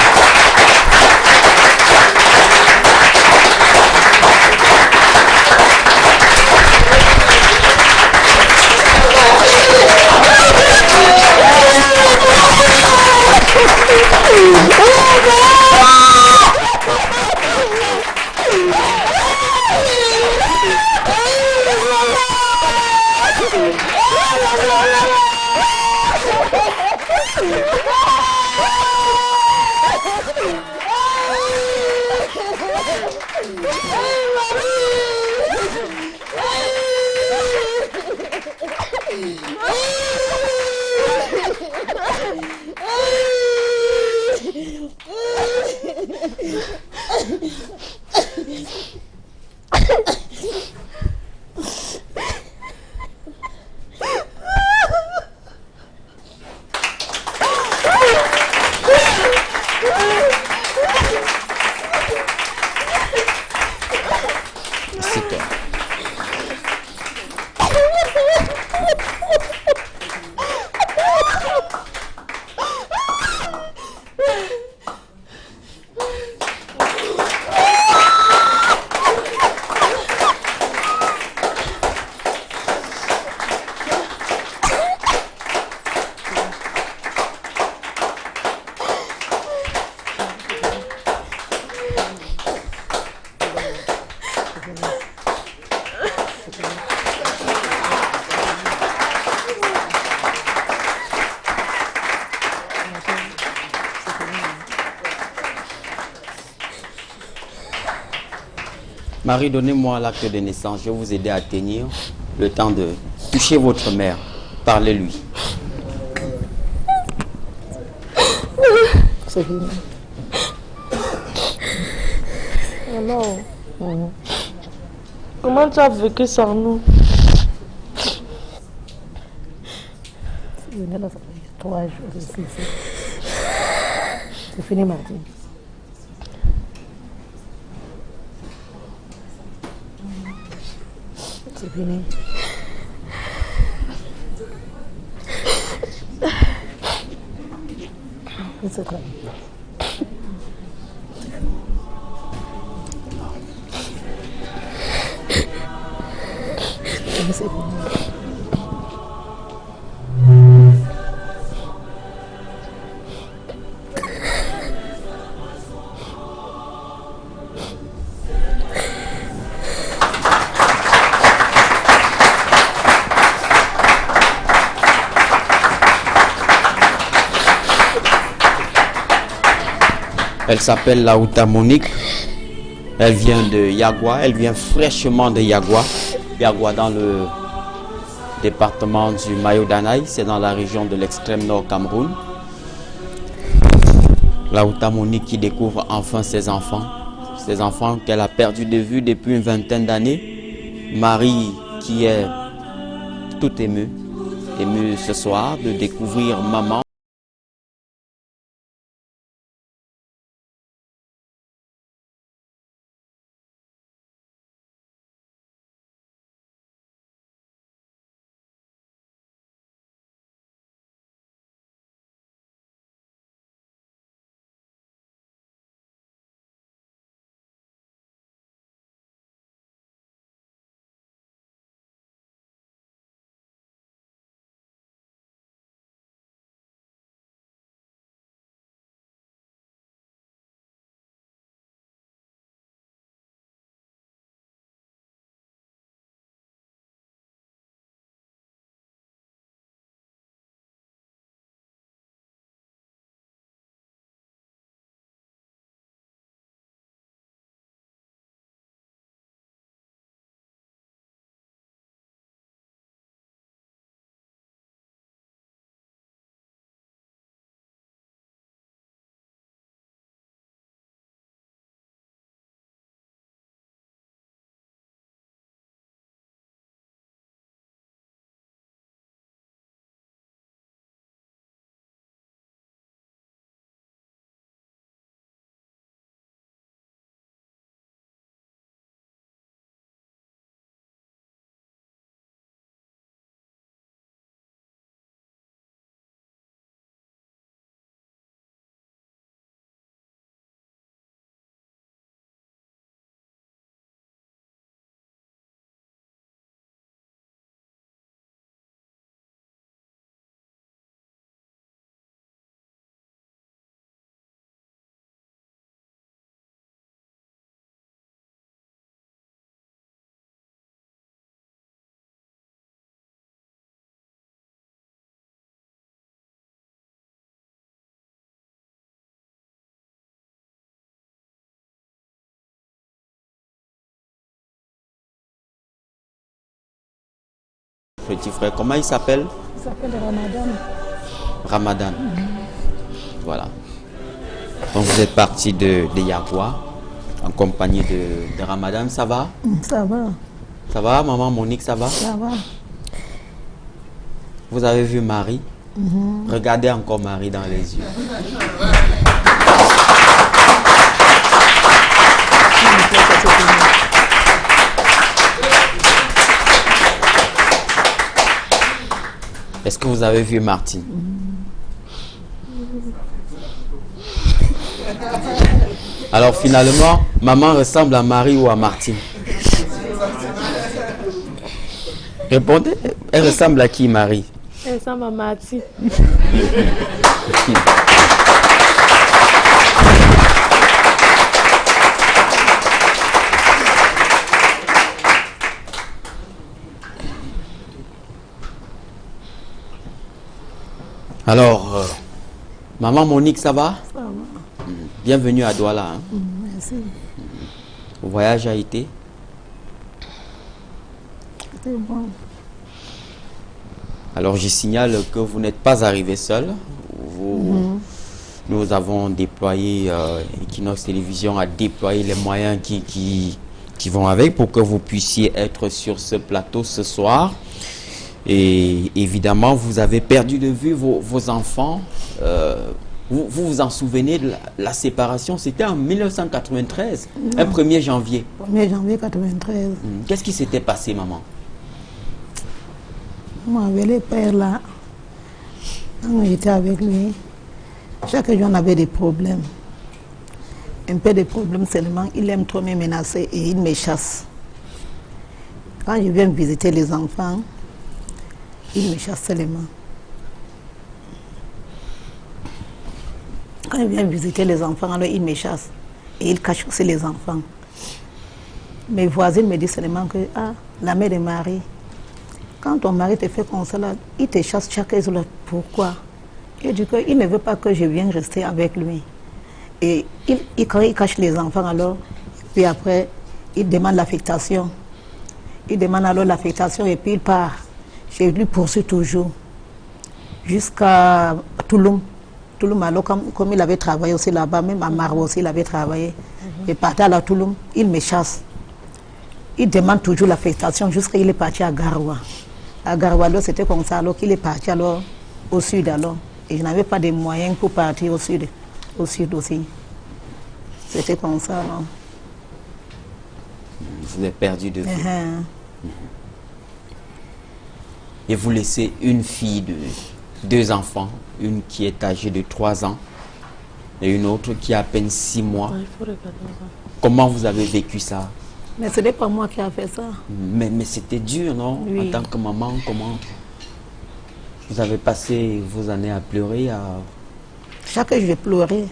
Marie, donnez-moi l'acte de naissance. Je vais vous aider à tenir le temps de toucher votre mère. Parlez-lui. Alors, comment tu as vécu sans nous? C'est fini, Martin. C'est fini. C'est très bien. C'est fini. Elle s'appelle Laouta Monique. Elle vient de Yagua. Elle vient fraîchement de Yagua. Yagua dans le département du Mayo-Danaï. C'est dans la région de l'extrême nord Cameroun. Laouta Monique qui découvre enfin ses enfants. Ses enfants qu'elle a perdus de vue depuis une vingtaine d'années. Marie qui est tout émue ce soir de découvrir maman. Petit frère, comment il s'appelle? Il s'appelle Ramadan. Ramadan. Voilà. Donc vous êtes parti de Yagua en compagnie de Ramadan. Ça va? Ça va. Ça va, maman Monique, ça va? Ça va. Vous avez vu Marie? Regardez encore Marie dans les yeux. Est-ce que vous avez vu Martine? Alors finalement, maman ressemble à Marie ou à Martine? Répondez, elle ressemble à qui, Marie? Elle ressemble à Martine. Alors, maman Monique, ça va? Ça va. Bienvenue à Douala. Hein? Merci. Le voyage a été? c'est bon. Alors, je signale que vous n'êtes pas arrivé seul. Nous avons déployé, Equinox Télévision a déployé les moyens qui vont avec pour que vous puissiez être sur ce plateau ce soir. Et évidemment, vous avez perdu de vue vos enfants. Vous vous en souvenez de la séparation? C'était en 1993, un 1er janvier. 1er janvier 93. Qu'est-ce qui s'était passé, maman? Moi, avec le père là, quand j'étais avec lui, chaque jour on avait des problèmes. Un peu de problèmes seulement, il aime trop me menacer et il me chasse. Quand je viens visiter les enfants, il me chasse seulement. Quand je viens visiter les enfants, alors il me chasse et il cache aussi les enfants. Mes voisines me disent seulement que la mère de Marie, quand ton mari te fait comme ça, là, il te chasse chaque jour. Pourquoi? Et du coup, il ne veut pas que je vienne rester avec lui. Et quand il cache les enfants, alors, puis après, il demande l'affectation. Il demande alors l'affectation et puis il part. Je lui poursuis toujours. Jusqu'à Touloum. Touloum, alors, comme il avait travaillé aussi là-bas, même à Marwa aussi, il avait travaillé. Il partait à la Touloum, il me chasse. Il demande toujours l'affectation jusqu'à il est parti à Garoua. À Garoua, c'était comme ça, alors qu'il est parti alors au sud alors. Et je n'avais pas de moyens pour partir au sud aussi. C'était comme ça, non? Vous avez perdu de vue. Et vous laissez une fille de 2 enfants, une qui est âgée de 3 ans et une autre qui a à peine 6 mois. Comment vous avez vécu ça? Mais ce n'est pas moi qui a fait ça. Mais c'était dur, non? Oui. En tant que maman, comment vous avez passé vos années à pleurer? Chaque jour, je pleurais.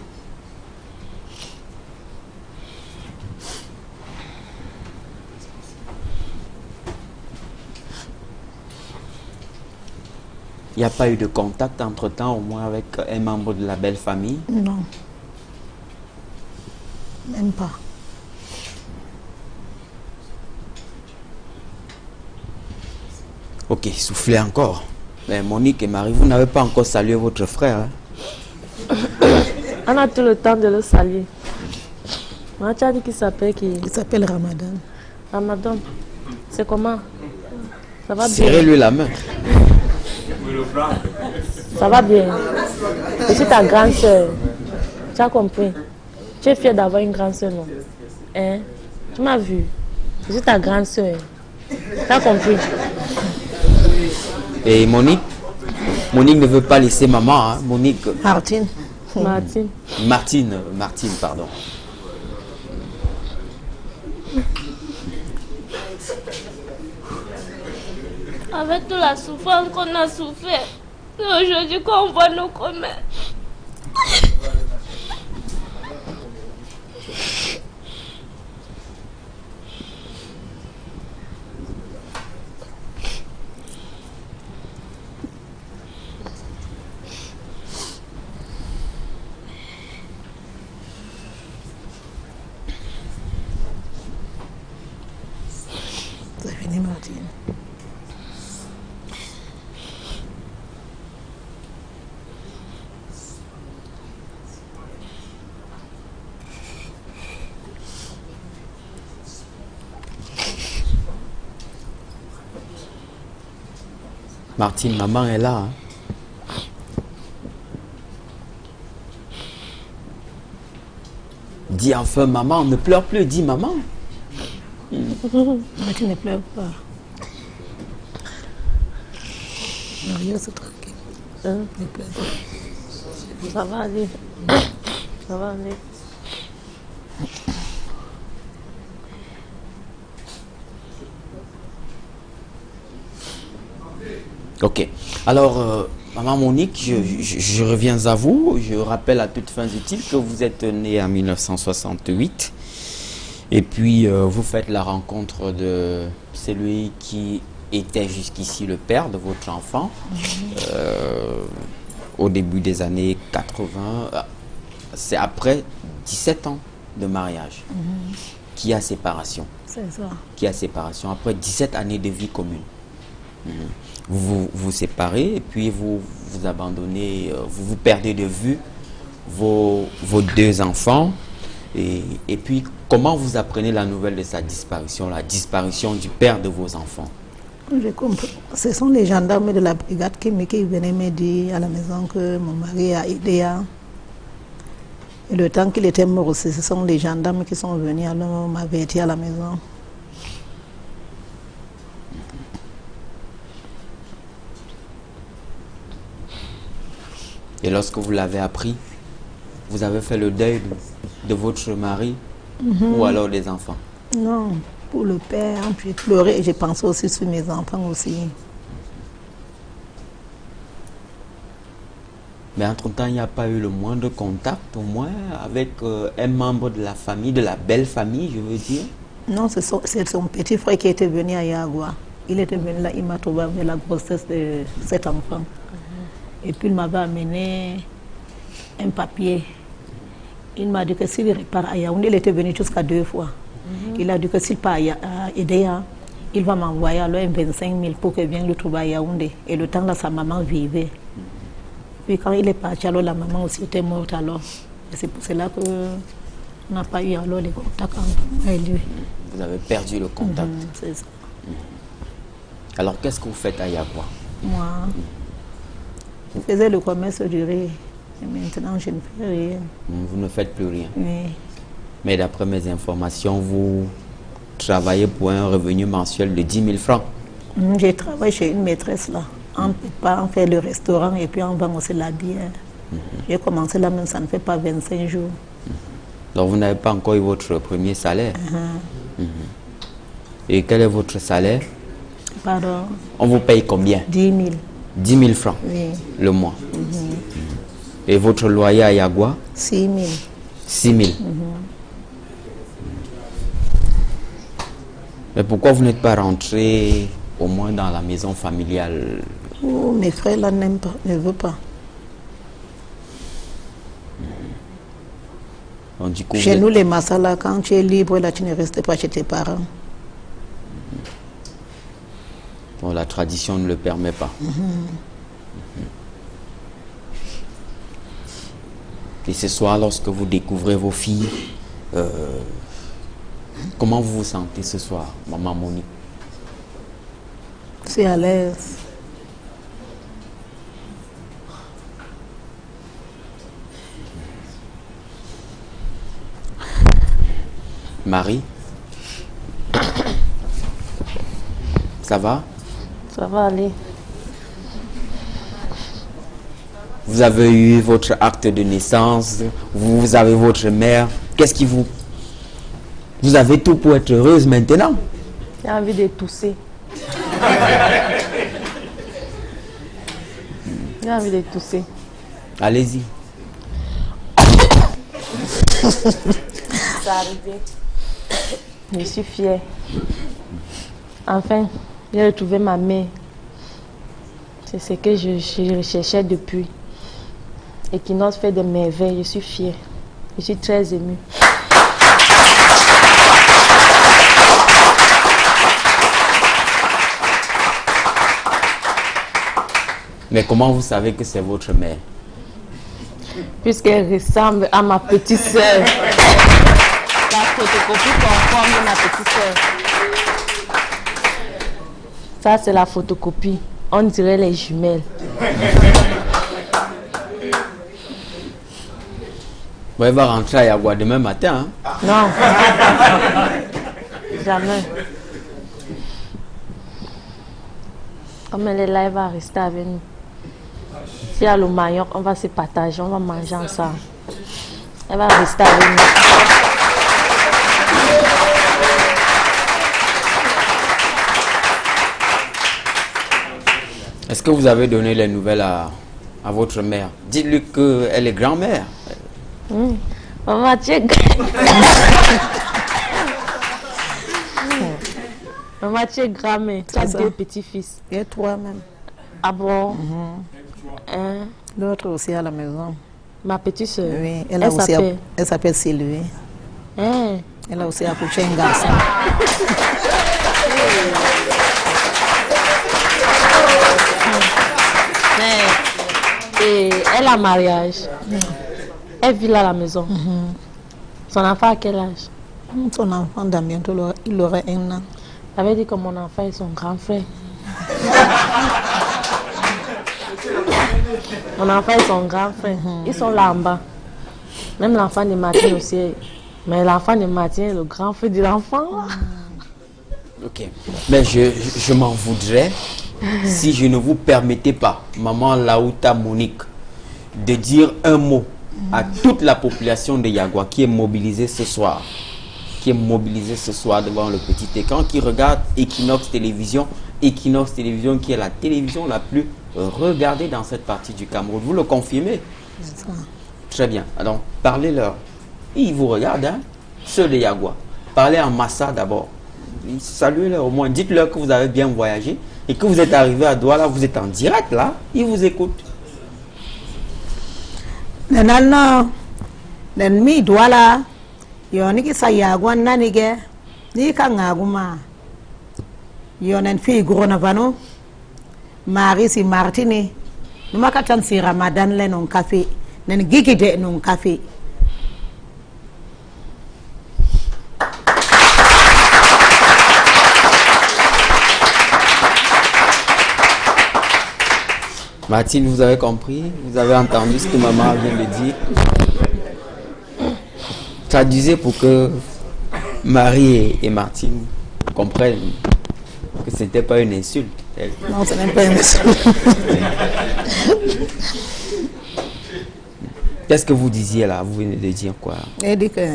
Il n'y a pas eu de contact entre-temps, au moins avec un membre de la belle famille? Non. Même pas. Ok, soufflez encore. Mais Monique et Marie, vous n'avez pas encore salué votre frère. Hein? On a tout le temps de le saluer. Moi, tu as dit qu'il s'appelle qui? Il s'appelle Ramadan. Ramadan. C'est comment? Ça va bien? Serrez-lui la main. Ça va bien. Je suis ta grande soeur. Tu as compris? Tu es fière d'avoir une grande soeur, non? Hein? Tu m'as vu? Je suis ta grande soeur. Tu as compris? Et Monique ne veut pas laisser maman. Hein? Monique. Martine. Martine, pardon. Avec toute la souffrance qu'on a souffert, c'est aujourd'hui qu'on voit nos commerces. C'est fini, Martine. Martine, maman est là. Hein? Dis enfin maman, ne pleure plus, dis maman. Martine ne pleure pas. Mario, c'est tranquille. Ne pleure pas. Ça va aller. Ça va aller. Ok. Alors, maman Monique, je reviens à vous. Je rappelle à toutes fins utiles que vous êtes née en 1968. Et puis, vous faites la rencontre de celui qui était jusqu'ici le père de votre enfant. Au début des années 80. C'est après 17 ans de mariage. qu'il y a séparation. C'est ça. Qu'il y a séparation après 17 années de vie commune. Vous vous séparez et puis vous vous abandonnez, vous perdez de vue vos 2 enfants. Et puis, comment vous apprenez la nouvelle de sa disparition, la disparition du père de vos enfants? Je comprends. Ce sont les gendarmes de la brigade qui venaient me dire à la maison que mon mari a aidé. Et le temps qu'il était mort aussi, ce sont les gendarmes qui sont venus alors m'avertir à la maison. Et lorsque vous l'avez appris, vous avez fait le deuil de votre mari ou alors des enfants? Non, pour le père, j'ai pleuré et j'ai pensé aussi sur mes enfants aussi. Mais entre-temps, il n'y a pas eu le moindre contact, au moins, avec un membre de la famille, de la belle famille, je veux dire? Non, c'est son petit frère qui était venu à Yagua. Il était venu là, il m'a trouvé avec la grossesse de cet enfant. Et puis il m'avait amené un papier. Il m'a dit que s'il repart à Yaoundé, il était venu jusqu'à 2 fois. Il a dit que s'il part à Edea, il va m'envoyer alors 25 000 pour que je vienne le trouver à Yaoundé. Et le temps là, sa maman vivait. Puis quand il est parti, alors la maman aussi était morte alors. Et c'est pour cela qu'on n'a pas eu alors les contacts avec lui. Vous avez perdu le contact. C'est ça. Alors qu'est-ce que vous faites à Yagua? Moi, je faisais le commerce du riz. Et maintenant, je ne fais rien. Vous ne faites plus rien. Oui. Mais d'après mes informations, vous travaillez pour un revenu mensuel de 10 000 francs. Je travaille chez une maîtresse là. On prépare, on fait le restaurant et puis on vend aussi la bière. J'ai commencé là même, ça ne fait pas 25 jours. Donc vous n'avez pas encore eu votre premier salaire. Et quel est votre salaire? Pardon? On vous paye combien? 10 000. 10 000 francs Oui. le mois. Et votre loyer à Yagua? 6 000. 6 000. Mais pourquoi vous n'êtes pas rentré au moins dans la maison familiale? Oh, mes frères là n'aiment pas, ne veulent pas. Donc, du coup, Chez nous, les Massala, quand tu es libre, là, tu ne restes pas chez tes parents. Bon, la tradition ne le permet pas. Et ce soir, lorsque vous découvrez vos filles, comment vous vous sentez ce soir, maman Monique? C'est à l'aise. Marie? Ça va? Ça va aller. Vous avez eu votre acte de naissance, vous avez votre mère. Qu'est-ce qui vous... Vous avez tout pour être heureuse maintenant? J'ai envie de tousser. J'ai envie de tousser. Allez-y. C'est arrivé. Je suis fière. Enfin, j'ai retrouvé ma mère. C'est ce que je recherchais depuis. Et qui nous fait des merveilles. Je suis fière. Je suis très émue. Mais comment vous savez que c'est votre mère? Puisqu'elle ressemble à ma petite sœur. La photocopie conforme de ma petite sœur. Ça, c'est la photocopie. On dirait les jumelles. Bon, elle va rentrer à Yagua demain matin. Hein? Non. Jamais. Comme elle est là, elle va rester avec nous. S'il y a le maillot, on va se partager, on va manger ensemble. Elle va rester avec nous. Est-ce que vous avez donné les nouvelles à votre mère? Dites-lui qu'elle est grand-mère. Maman, tu es Maman, tu es grand-mère. Tu as 2 petits-fils. Et toi même. Ah bon? Hein? L'autre aussi à la maison. Ma petite soeur. Oui, elle s'appelle Sylvie. Hein? Elle a aussi accouché un garçon. Et elle a mariage. Elle vit là à la maison. Son enfant à quel âge? Son enfant, dans bientôt, il aurait 1 an. Ça veut dire que mon enfant est son grand frère. Mon enfant est son grand frère. Ils sont là en bas. Même l'enfant de Martine aussi. Mais l'enfant de Martine est le grand frère de l'enfant. Ok. Mais je m'en voudrais si je ne vous permettais pas, maman Laouta Monique, de dire un mot à toute la population de Yagua qui est mobilisée ce soir. Qui est mobilisée ce soir devant le petit écran, qui regarde Equinox Télévision. Equinox Télévision qui est la télévision la plus regardée dans cette partie du Cameroun. Vous le confirmez? Très bien. Alors, parlez-leur. Ils vous regardent, hein? Ceux de Yagua. Parlez en Massa d'abord. Saluez-leur au moins. Dites-leur que vous avez bien voyagé et que vous êtes arrivé à Douala. Vous êtes en direct là. Ils vous écoutent. Nenalno, nenmi Douala, yoniki sa Yagua nanige, ni kangaguma. Yonen fi gronavano, Marie si Martini, numakatan si Ramadan le non café, nen gigide non café. Martine, vous avez compris? Vous avez entendu ce que maman vient de dire? Traduisez pour que Marie et Martine comprennent que ce n'était pas une insulte. Non, ce n'est pas une insulte. Qu'est-ce que vous disiez là? Vous venez de dire quoi? Elle dit que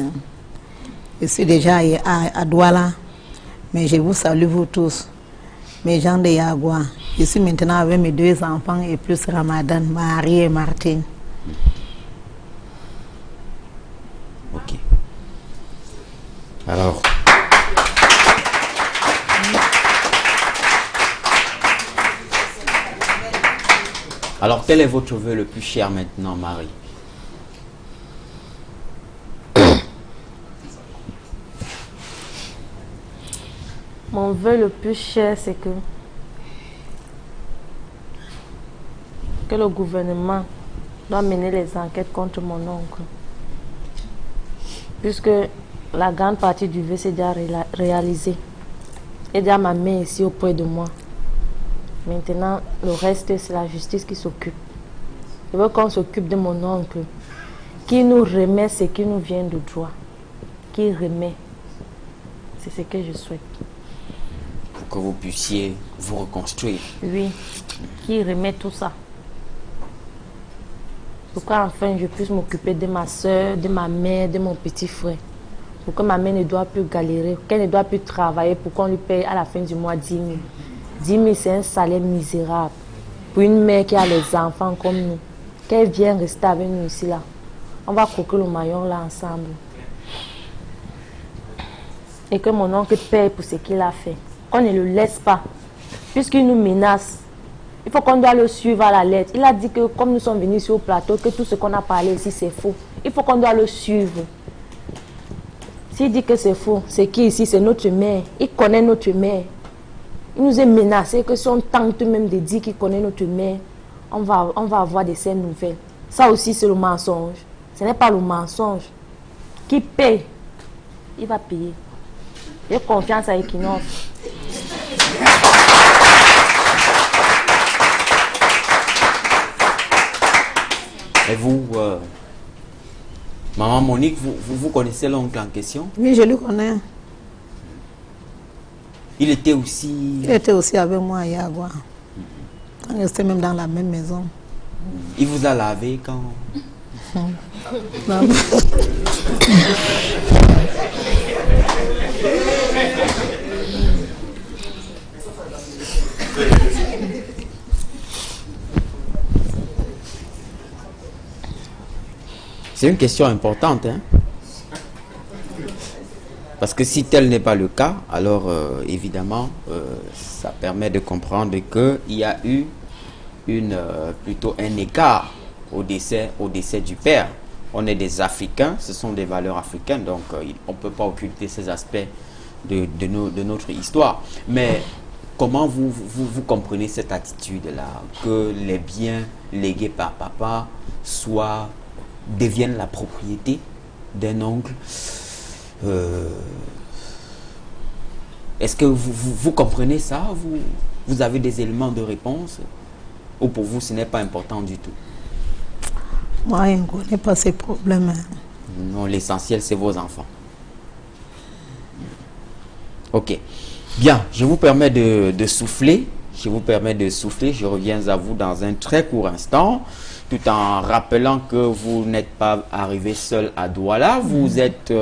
je suis déjà à Douala, mais je vous salue vous tous, mes gens de Yagua. Je suis maintenant avec mes 2 enfants et plus Ramadan, Marie et Martine. Ok. Alors. Alors, quel est votre vœu le plus cher maintenant, Marie? Mon vœu le plus cher, c'est que le gouvernement doit mener les enquêtes contre mon oncle. Puisque la grande partie du vœu s'est déjà réalisée. Et déjà ma mère est ici auprès de moi. Maintenant, le reste, c'est la justice qui s'occupe. Je veux qu'on s'occupe de mon oncle, qui nous remet ce qui nous vient de droit. Qui remet. C'est ce que je souhaite. Pour que vous puissiez vous reconstruire. Oui, qui remet tout ça. Pour qu'enfin je puisse m'occuper de ma soeur, de ma mère, de mon petit frère. Pour que ma mère ne doit plus galérer, qu'elle ne doit plus travailler pour qu'on lui paye à la fin du mois 10 000. 10 000, c'est un salaire misérable. Pour une mère qui a les enfants comme nous, qu'elle vienne rester avec nous ici là. On va croquer le maillon là ensemble. Et que mon oncle paye pour ce qu'il a fait. Qu'on ne le laisse pas. Puisqu'il nous menace. Il faut qu'on doit le suivre à la lettre. Il a dit que comme nous sommes venus sur le plateau, que tout ce qu'on a parlé ici c'est faux. Il faut qu'on doit le suivre. S'il dit que c'est faux, c'est qui ici? C'est notre mère. Il connaît notre mère. Il nous a menacé que si on tente même de dire qu'il connaît notre mère, on va avoir de ces nouvelles. Ça aussi c'est le mensonge. Ce n'est pas le mensonge. Qui paye, il va payer. J'ai confiance à Equinox. Et vous, maman Monique, vous connaissez l'oncle en question? Oui, je le connais. Il était aussi... Il était aussi avec moi à Yagua. On restait même dans la même maison. Il vous a lavé quand... Non. C'est une question importante, hein? Parce que si tel n'est pas le cas, alors évidemment, ça permet de comprendre qu'il y a eu plutôt un écart au décès du père. On est des Africains, ce sont des valeurs africaines, donc on ne peut pas occulter ces aspects de notre histoire. Mais comment vous comprenez cette attitude-là, que les biens légués par papa deviennent la propriété d'un oncle? Est-ce que vous comprenez ça? Vous avez des éléments de réponse? Ou pour vous, ce n'est pas important du tout? Moi, je ne connais pas ces problèmes. Non, l'essentiel, c'est vos enfants. Ok. Bien, je vous permets de souffler. Je vous permets de souffler. Je reviens à vous dans un très court instant, tout en rappelant que vous n'êtes pas arrivé seul à Douala. Vous êtes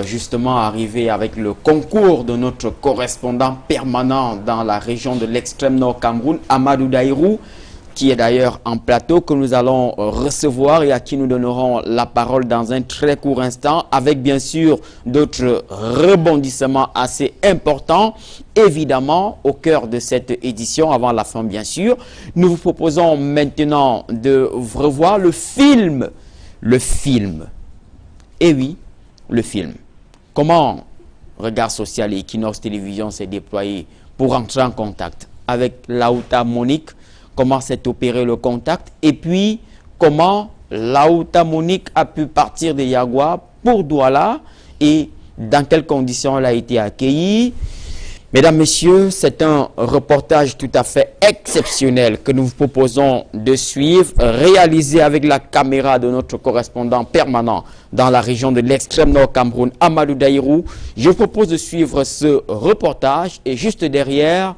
justement arrivé avec le concours de notre correspondant permanent dans la région de l'extrême nord Cameroun, Amadou Daïrou, qui est d'ailleurs en plateau, que nous allons recevoir et à qui nous donnerons la parole dans un très court instant, avec bien sûr d'autres rebondissements assez importants, évidemment, au cœur de cette édition, avant la fin bien sûr. Nous vous proposons maintenant de revoir le film. Le film. Et oui, le film. Comment Regard Social et Equinox Télévision s'est déployé pour entrer en contact avec Laouta Monique? Comment s'est opéré le contact, et puis comment Laouta Monique a pu partir de Yagua pour Douala et dans quelles conditions elle a été accueillie. Mesdames, Messieurs, c'est un reportage tout à fait exceptionnel que nous vous proposons de suivre, réalisé avec la caméra de notre correspondant permanent dans la région de l'extrême nord Cameroun, Amadou Daïrou. Je vous propose de suivre ce reportage et juste derrière,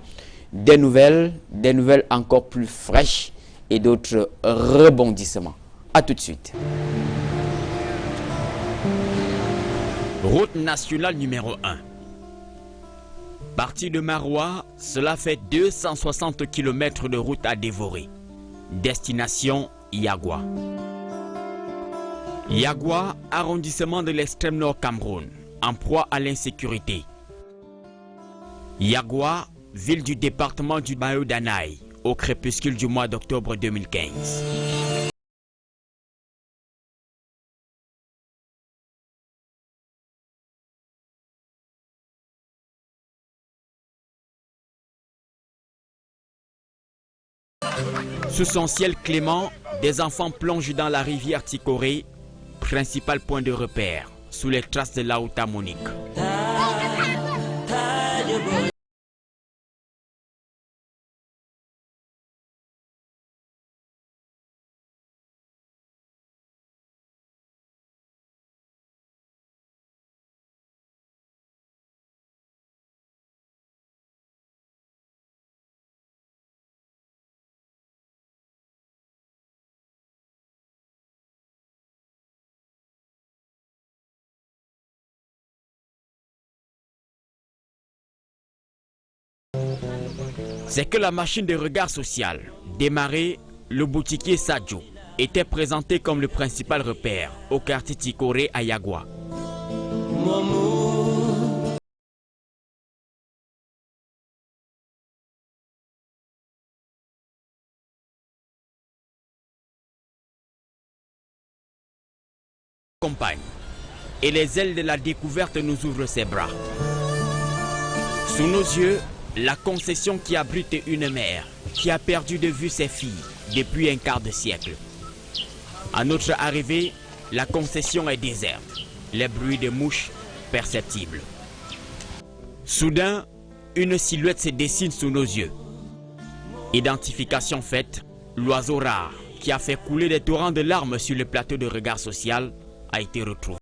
des nouvelles encore plus fraîches et d'autres rebondissements. A tout de suite. Route nationale numéro 1. Parti de Maroua, cela fait 260 km de route à dévorer. Destination Yagua. Yagua, arrondissement de l'extrême nord Cameroun, en proie à l'insécurité. Yagua, ville du département du Bayou Danaï, au crépuscule du mois d'octobre 2015. Sous son ciel clément, des enfants plongent dans la rivière Tikoré, principal point de repère, sous les traces de Laouta Monique. C'est que la machine de regard social, démarrée, le boutiquier Sadjo, était présenté comme le principal repère au quartier Tikoré à Yagua. Compagne, et les ailes de la découverte nous ouvrent ses bras. Sous nos yeux, la concession qui abrite une mère qui a perdu de vue ses filles depuis un quart de siècle. À notre arrivée, la concession est déserte, les bruits de mouches perceptibles. Soudain, une silhouette se dessine sous nos yeux. Identification faite, l'oiseau rare qui a fait couler des torrents de larmes sur le plateau de Regard Social a été retrouvé.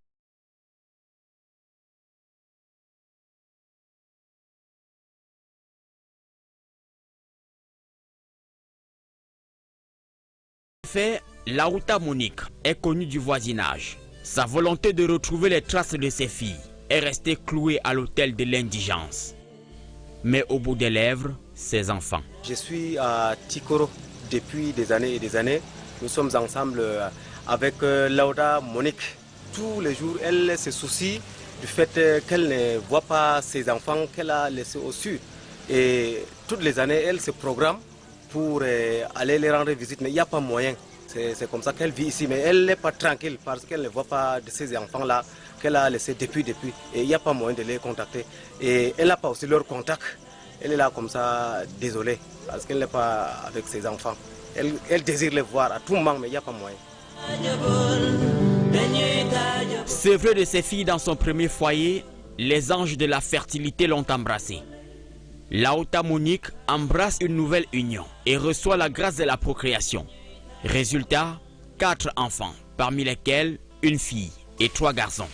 Laouta Monique est connue du voisinage. Sa volonté de retrouver les traces de ses filles est restée clouée à l'autel de l'indigence. Mais au bout des lèvres, ses enfants. Je suis à Tikoro depuis des années et des années. Nous sommes ensemble avec Laouta Monique. Tous les jours, elle se soucie du fait qu'elle ne voit pas ses enfants qu'elle a laissés au sud. Et toutes les années, elle se programme pour aller les rendre visite, mais il n'y a pas moyen. C'est comme ça qu'elle vit ici, mais elle n'est pas tranquille parce qu'elle ne voit pas de ces enfants-là qu'elle a laissés depuis. Et il n'y a pas moyen de les contacter. Et elle n'a pas aussi leur contact. Elle est là comme ça, désolée, parce qu'elle n'est pas avec ses enfants. Elle désire les voir à tout moment, mais il n'y a pas moyen. Sevrée de ses filles dans son premier foyer, les anges de la fertilité l'ont embrassée. Laouta Monique embrasse une nouvelle union et reçoit la grâce de la procréation. Résultat, 4 enfants, parmi lesquels une fille et 3 garçons.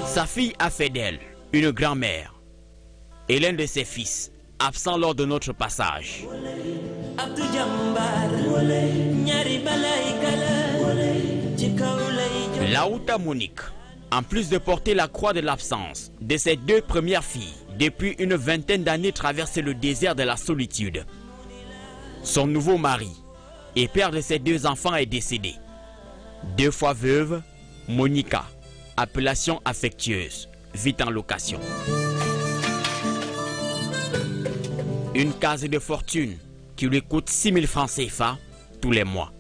Sa fille a fait d'elle une grand-mère et l'un de ses fils, absent lors de notre passage. Laouta Monique, en plus de porter la croix de l'absence de ses 2 premières filles, depuis une vingtaine d'années traversé le désert de la solitude. Son nouveau mari et père de ses 2 enfants est décédé. 2 fois veuve, Monica, appellation affectueuse, vit en location. Une case de fortune qui lui coûte 6 000 francs CFA tous les mois.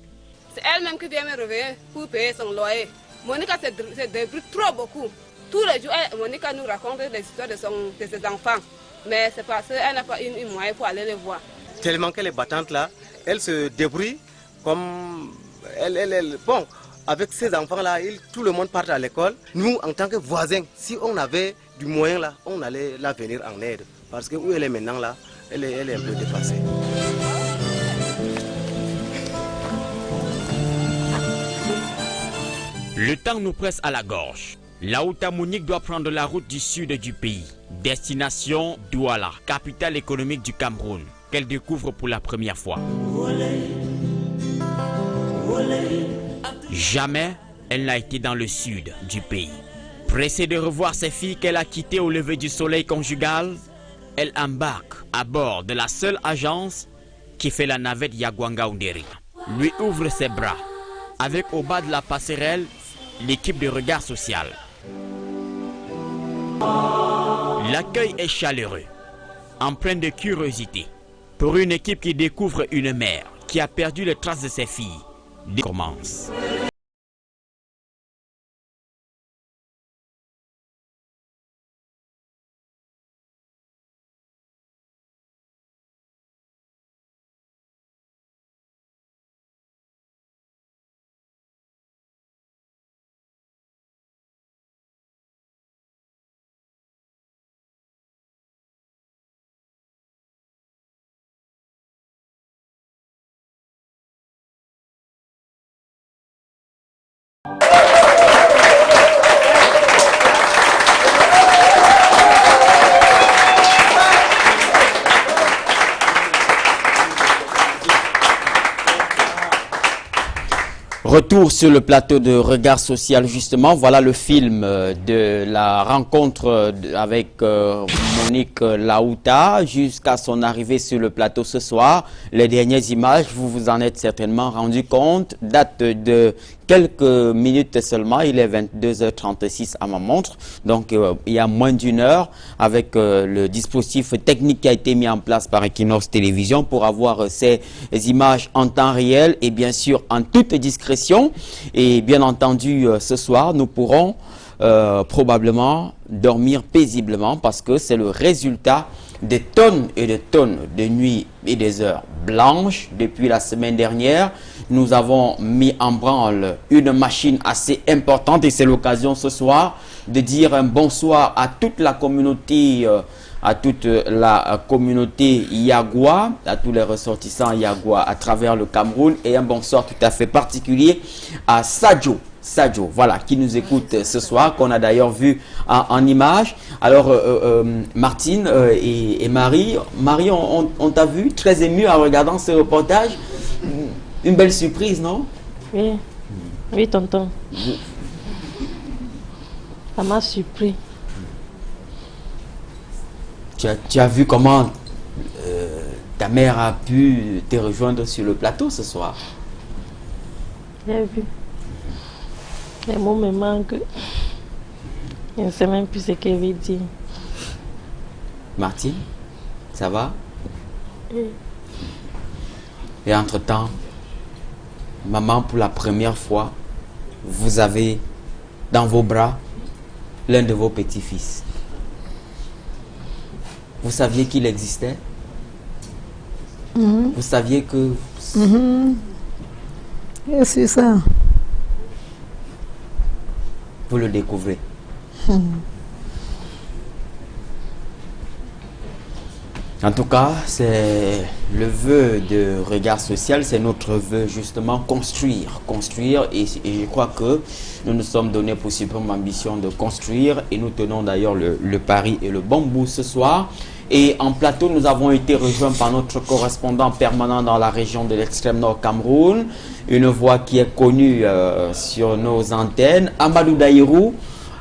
C'est elle-même qui vient me réveiller pour payer son loyer. Monica se débrouille trop beaucoup. Tous les jours, Monica nous raconte les histoires de ses enfants. Mais c'est parce qu'elle n'a pas une moyen pour aller les voir. Tellement qu'elle est battante là, elle se débrouille comme bon, avec ces enfants-là, tout le monde part à l'école. Nous, en tant que voisins, si on avait du moyen là, on allait la venir en aide. Parce que où elle est maintenant là, elle est un peu dépassée. Le temps nous presse à la gorge. Laouta Monique doit prendre la route du sud du pays. Destination Douala, capitale économique du Cameroun, qu'elle découvre pour la première fois. Jamais elle n'a été dans le sud du pays. Pressée de revoir ses filles qu'elle a quittées au lever du soleil conjugal, elle embarque à bord de la seule agence qui fait la navette Yagwanga-Ounderi. Lui ouvre ses bras, avec au bas de la passerelle l'équipe de regard social. L'accueil est chaleureux, empreint de curiosité, pour une équipe qui découvre une mère qui a perdu les traces de ses filles. Commence. Retour sur le plateau de Regard Social, justement. Voilà le film de la rencontre avec Monique Laouta jusqu'à son arrivée sur le plateau ce soir. Les dernières images, vous vous en êtes certainement rendu compte, datent de quelques minutes seulement. Il est 22h36 à ma montre, donc il y a moins d'une heure, avec le dispositif technique qui a été mis en place par Equinox Télévision pour avoir ces images en temps réel et bien sûr en toute discrétion. Et bien entendu, ce soir, nous pourrons probablement dormir paisiblement parce que c'est le résultat des tonnes et des tonnes de nuits et des heures blanches. Depuis la semaine dernière, nous avons mis en branle une machine assez importante et c'est l'occasion ce soir de dire un bonsoir à toute la communauté Yagwa, à tous les ressortissants Yagwa à travers le Cameroun, et un bonsoir tout à fait particulier à Sadio, voilà, qui nous écoute ce soir, qu'on a d'ailleurs vu en image. Alors, Martine et Marie, on t'a vu très émue en regardant ce reportage. Une belle surprise, non? Oui, oui, tonton. Ça m'a surpris. Tu as vu comment ta mère a pu te rejoindre sur le plateau ce soir? J'ai vu. Les mots me manquent. Je ne sais même plus ce qu'elle veut dire. Martine, ça va? Et entre-temps, maman, pour la première fois, vous avez dans vos bras l'un de vos petits-fils. Vous saviez qu'il existait? Vous saviez que... C'est ça. Vous le découvrez. En tout cas, c'est le vœu de Regard Social, c'est notre vœu justement construire et je crois que nous nous sommes donné pour suprême ambition de construire et nous tenons d'ailleurs le pari et le bon bout ce soir. Et en plateau, nous avons été rejoints par notre correspondant permanent dans la région de l'extrême nord Cameroun, une voix qui est connue sur nos antennes, Amadou Daïrou.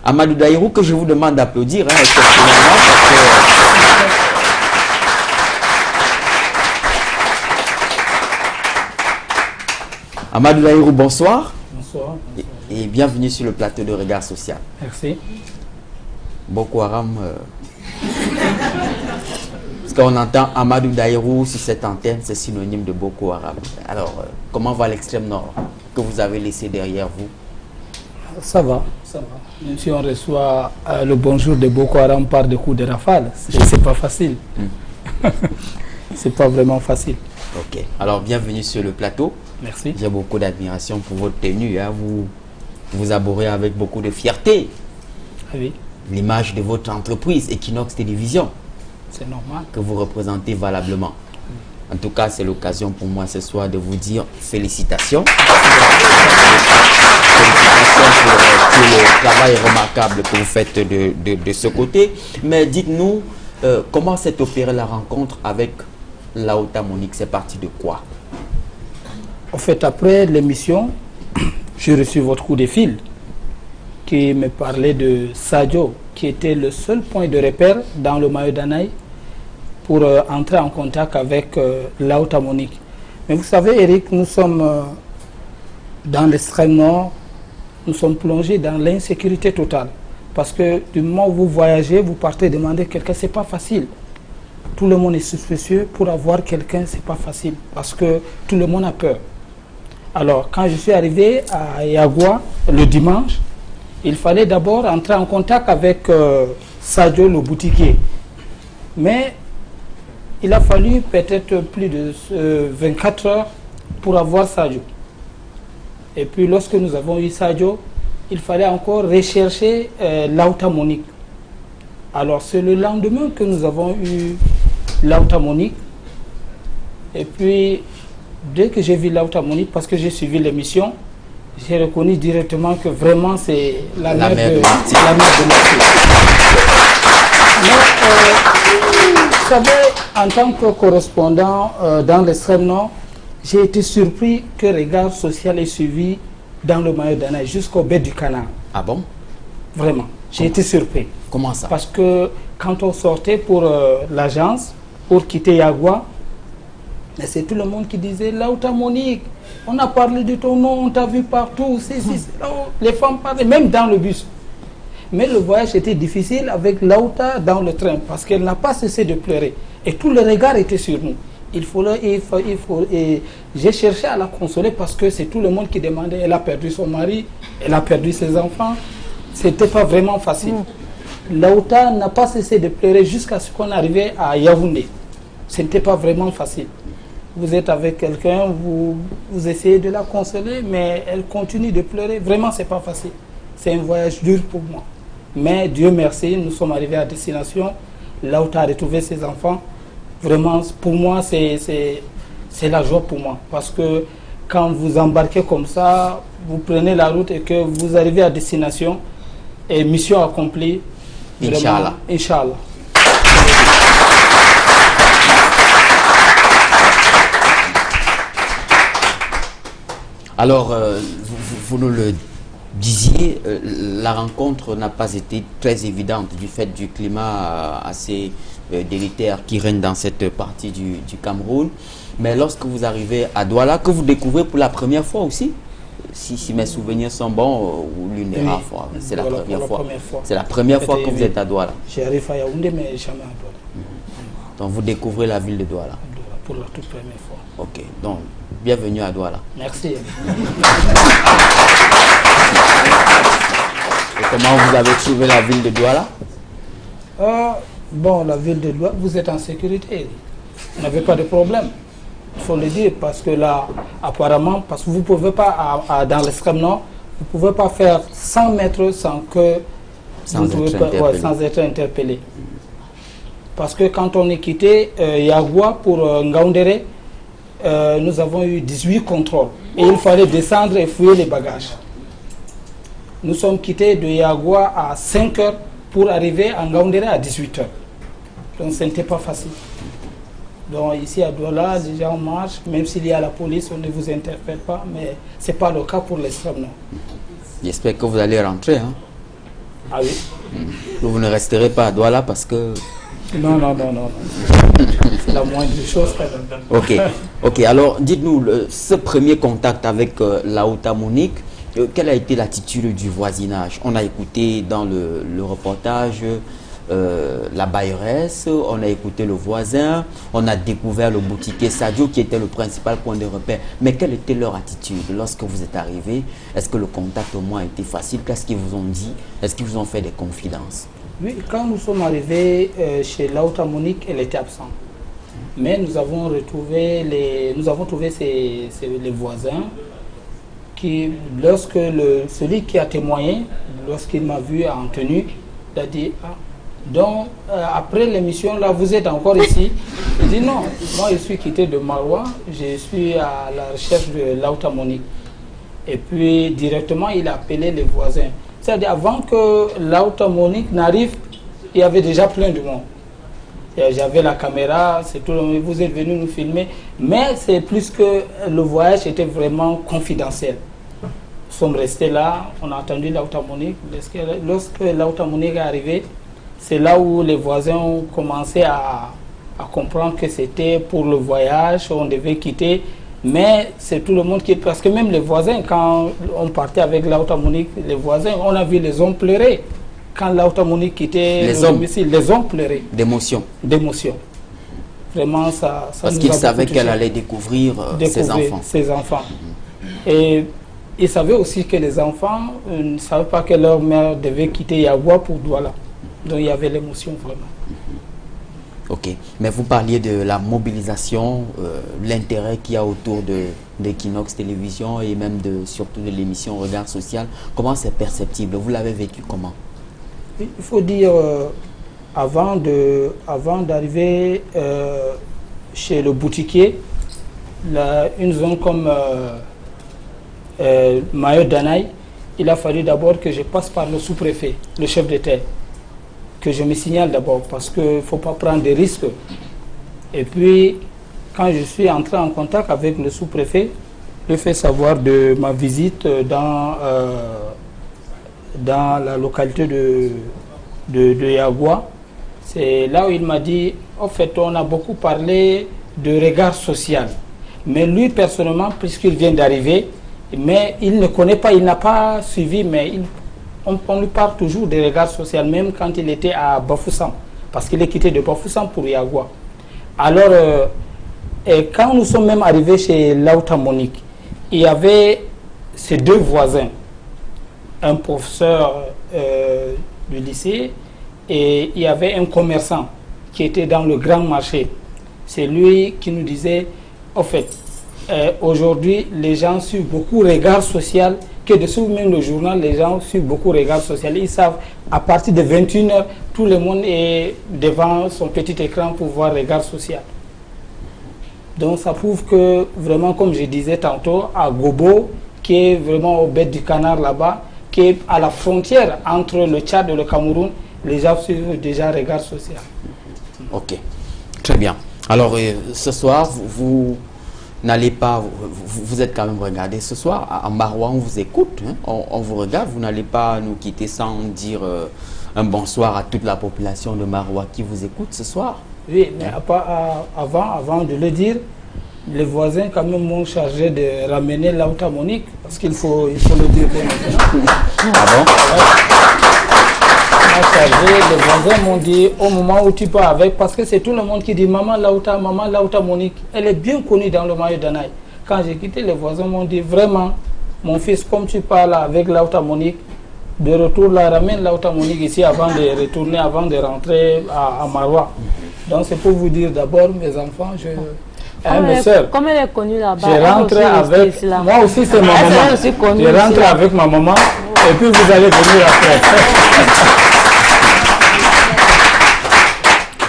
Amadou Daïrou, que je vous demande d'applaudir, hein, exceptionnellement, parce que... Amadou Daïrou, bonsoir. Bonsoir. Et bienvenue sur le plateau de Regard Social. Merci. Boko Haram... Parce qu'on entend Amadou Daïrou sur cette antenne, c'est synonyme de Boko Haram. Alors, comment va l'extrême nord que vous avez laissé derrière vous? Ça va, ça va. Même si on reçoit le bonjour de Boko Haram par des coups de rafale, c'est pas facile. C'est pas vraiment facile. Ok. Alors, bienvenue sur le plateau. Merci. J'ai beaucoup d'admiration pour votre tenue. Hein. Vous arborez avec beaucoup de fierté oui. L'image de votre entreprise, Equinox Télévision. C'est normal. Que vous représentez valablement. En tout cas, c'est l'occasion pour moi ce soir de vous dire félicitations. Félicitations pour tout le travail remarquable que vous faites de ce côté. Mais dites-nous, comment s'est opérée la rencontre avec Laouta Monique? C'est parti de quoi? En fait, après l'émission, j'ai reçu votre coup de fil qui me parlait de Sadio, qui était le seul point de repère dans le maillot d'Anaï pour entrer en contact avec Laouta Monique. Mais vous savez, Eric, nous sommes dans l'extrême nord, nous sommes plongés dans l'insécurité totale. Parce que du moment où vous voyagez, vous partez demander quelqu'un, c'est pas facile. Tout le monde est suspicieux. Pour avoir quelqu'un, c'est pas facile. Parce que tout le monde a peur. Alors, quand je suis arrivé à Yagua le dimanche, il fallait d'abord entrer en contact avec Sadio, le boutiquier. Mais il a fallu peut-être plus de 24 heures pour avoir Sadio. Et puis lorsque nous avons eu Sadio, il fallait encore rechercher Laouta Monique. Alors c'est le lendemain que nous avons eu Laouta Monique. Et puis dès que j'ai vu Laouta Monique, parce que j'ai suivi l'émission, j'ai reconnu directement que vraiment c'est la mère de Marty. Mais vous savez, en tant que correspondant dans l'extrême nord, j'ai été surpris que Regard Social ait suivi dans le maillot d'Anaï jusqu'au baie du canal. Ah bon? Vraiment, j'ai été surpris. Comment ça? Parce que quand on sortait pour l'agence, pour quitter Yagua, c'est tout le monde qui disait Laouta Monique, on a parlé de ton nom, on t'a vu partout, les femmes parlaient, même dans le bus. Mais le voyage était difficile avec Laouta dans le train parce qu'elle n'a pas cessé de pleurer. Et tout le regard était sur nous. Et j'ai cherché à la consoler parce que c'est tout le monde qui demandait. Elle a perdu son mari, elle a perdu ses enfants. C'était pas vraiment facile. Laouta n'a pas cessé de pleurer jusqu'à ce qu'on arrivait à Yaoundé. Ce n'était pas vraiment facile. Vous êtes avec quelqu'un, vous essayez de la consoler, mais elle continue de pleurer. Vraiment, c'est pas facile. C'est un voyage dur pour moi. Mais Dieu merci, nous sommes arrivés à destination. Laouta a retrouvé ses enfants. Vraiment, pour moi, c'est la joie pour moi. Parce que quand vous embarquez comme ça, vous prenez la route et que vous arrivez à destination, et mission accomplie. Inch'Allah. Inch'Allah. Alors, vous nous le disiez, la rencontre n'a pas été très évidente du fait du climat assez délétère qui règne dans cette partie du Cameroun. Mais lorsque vous arrivez à Douala, que vous découvrez pour la première fois aussi, si mes souvenirs sont bons, ou l'une des rares fois, c'est la première fois. C'est la première fois que vous êtes à Douala. J'arrive à Yaoundé, mais jamais à Douala. Donc vous découvrez la ville de Douala. pour la toute première fois. Ok, donc bienvenue à Douala. Merci. Et comment vous avez trouvé la ville de Douala? Bon, la ville de Douala, vous êtes en sécurité. Vous n'avez pas de problème. Il faut le dire, parce que là, apparemment, parce que vous ne pouvez pas, dans l'extrême nord, vous ne pouvez pas faire 100 mètres sans être interpellé. Parce que quand on est quitté Yagua pour Ngaoundéré, nous avons eu 18 contrôles. Et il fallait descendre et fouiller les bagages. Nous sommes quittés de Yagua à 5 heures pour arriver à Ngaoundéré à 18 heures. Donc ce n'était pas facile. Donc ici à Douala, les gens marchent, même s'il y a la police, on ne vous interpelle pas, mais ce n'est pas le cas pour l'extrême nord. J'espère que vous allez rentrer. Hein? Ah oui. Vous ne resterez pas à Douala parce que... Non. C'est la moindre des choses. Ok, alors dites-nous, ce premier contact avec Laouta Monique, quelle a été l'attitude du voisinage? On a écouté dans le reportage la bailleresse, on a écouté le voisin, on a découvert le boutiquier Sadio qui était le principal point de repère. Mais quelle était leur attitude lorsque vous êtes arrivé? Est-ce que le contact au moins a été facile? Qu'est-ce qu'ils vous ont dit? Est-ce qu'ils vous ont fait des confidences? Oui, quand nous sommes arrivés chez Laouta Monique, elle était absente. Mais nous avons trouvé les voisins qui, lorsque celui qui a témoigné, lorsqu'il m'a vu en tenue, il a dit donc après l'émission là vous êtes encore ici? Il dit non, moi je suis quitté de Maroua, je suis à la recherche de Laouta Monique. Et puis directement il a appelé les voisins. C'est-à-dire avant que Laouta Monique n'arrive, il y avait déjà plein de monde. J'avais la caméra, c'est tout le monde, vous êtes venu nous filmer, mais c'est plus que le voyage était vraiment confidentiel. Nous sommes restés là, on a entendu Laouta Monique. Lorsque Laouta Monique est arrivé, c'est là où les voisins ont commencé à comprendre que c'était pour le voyage, on devait quitter. Mais c'est tout le monde qui... Parce que même les voisins, quand on partait avec Laouta Monique, les voisins, on a vu les hommes pleurer. Quand Laouta Monique quittait le domicile, les hommes pleuraient. D'émotion. D'émotion. Vraiment, ça parce qu'ils savaient qu'elle allait découvrir ses enfants. Et ils savaient aussi que les enfants ne savaient pas que leur mère devait quitter Yagua pour Douala. Donc il y avait l'émotion vraiment. Ok, mais vous parliez de la mobilisation, l'intérêt qu'il y a autour d'Equinox Télévision et même surtout de l'émission Regard Social. Comment c'est perceptible? Vous l'avez vécu comment? Il faut dire, avant d'arriver chez le boutiquier, une zone comme Mayo Danaï, il a fallu d'abord que je passe par le sous-préfet, le chef de terre. Que je me signale d'abord parce qu'il ne faut pas prendre des risques. Et puis, quand je suis entré en contact avec le sous-préfet, je fais savoir de ma visite dans la localité de Yagua. C'est là où il m'a dit, en fait, on a beaucoup parlé de regard social. Mais lui, personnellement, puisqu'il vient d'arriver, mais il ne connaît pas, il n'a pas suivi, mais on lui parle toujours des regards sociaux, même quand il était à Bafoussam, parce qu'il est quitté de Bafoussam pour Yagua. Alors, quand nous sommes même arrivés chez Laouta Monique, il y avait ces deux voisins, un professeur du lycée, et il y avait un commerçant qui était dans le grand marché. C'est lui qui nous disait, en fait, aujourd'hui, les gens suivent beaucoup regard social, que dessous même le journal, les gens suivent beaucoup regard social. Ils savent, à partir de 21h, tout le monde est devant son petit écran pour voir regard social. Donc ça prouve que, vraiment, comme je disais tantôt, à Gobo, qui est vraiment au bête du canard là-bas, qui est à la frontière entre le Tchad et le Cameroun, les gens suivent déjà regard social. Ok, très bien. Alors, ce soir, vous n'allez pas, vous êtes quand même regardé ce soir. À Maroua, on vous écoute, hein, on vous regarde. Vous n'allez pas nous quitter sans dire un bonsoir à toute la population de Maroua qui vous écoute ce soir. Oui, mais avant de le dire, les voisins quand même m'ont chargé de ramener Laouta Monique, parce qu'il faut le dire. Ah bon? m'a chargé, les voisins m'ont dit, au moment où tu pars avec, parce que c'est tout le monde qui dit, maman Lauta Monique, elle est bien connue dans le maillot d'Anaï. Quand j'ai quitté, les voisins m'ont dit, vraiment, mon fils, comme tu parles avec Lauta Monique, de retour là, ramène Lauta Monique ici avant de retourner, avant de rentrer à Maroua. Donc c'est pour vous dire d'abord, mes enfants, mes soeurs. Comme elle est connue là-bas, je rentre avec, moi aussi c'est ma maman. Je rentre avec ma maman et puis vous allez venir après.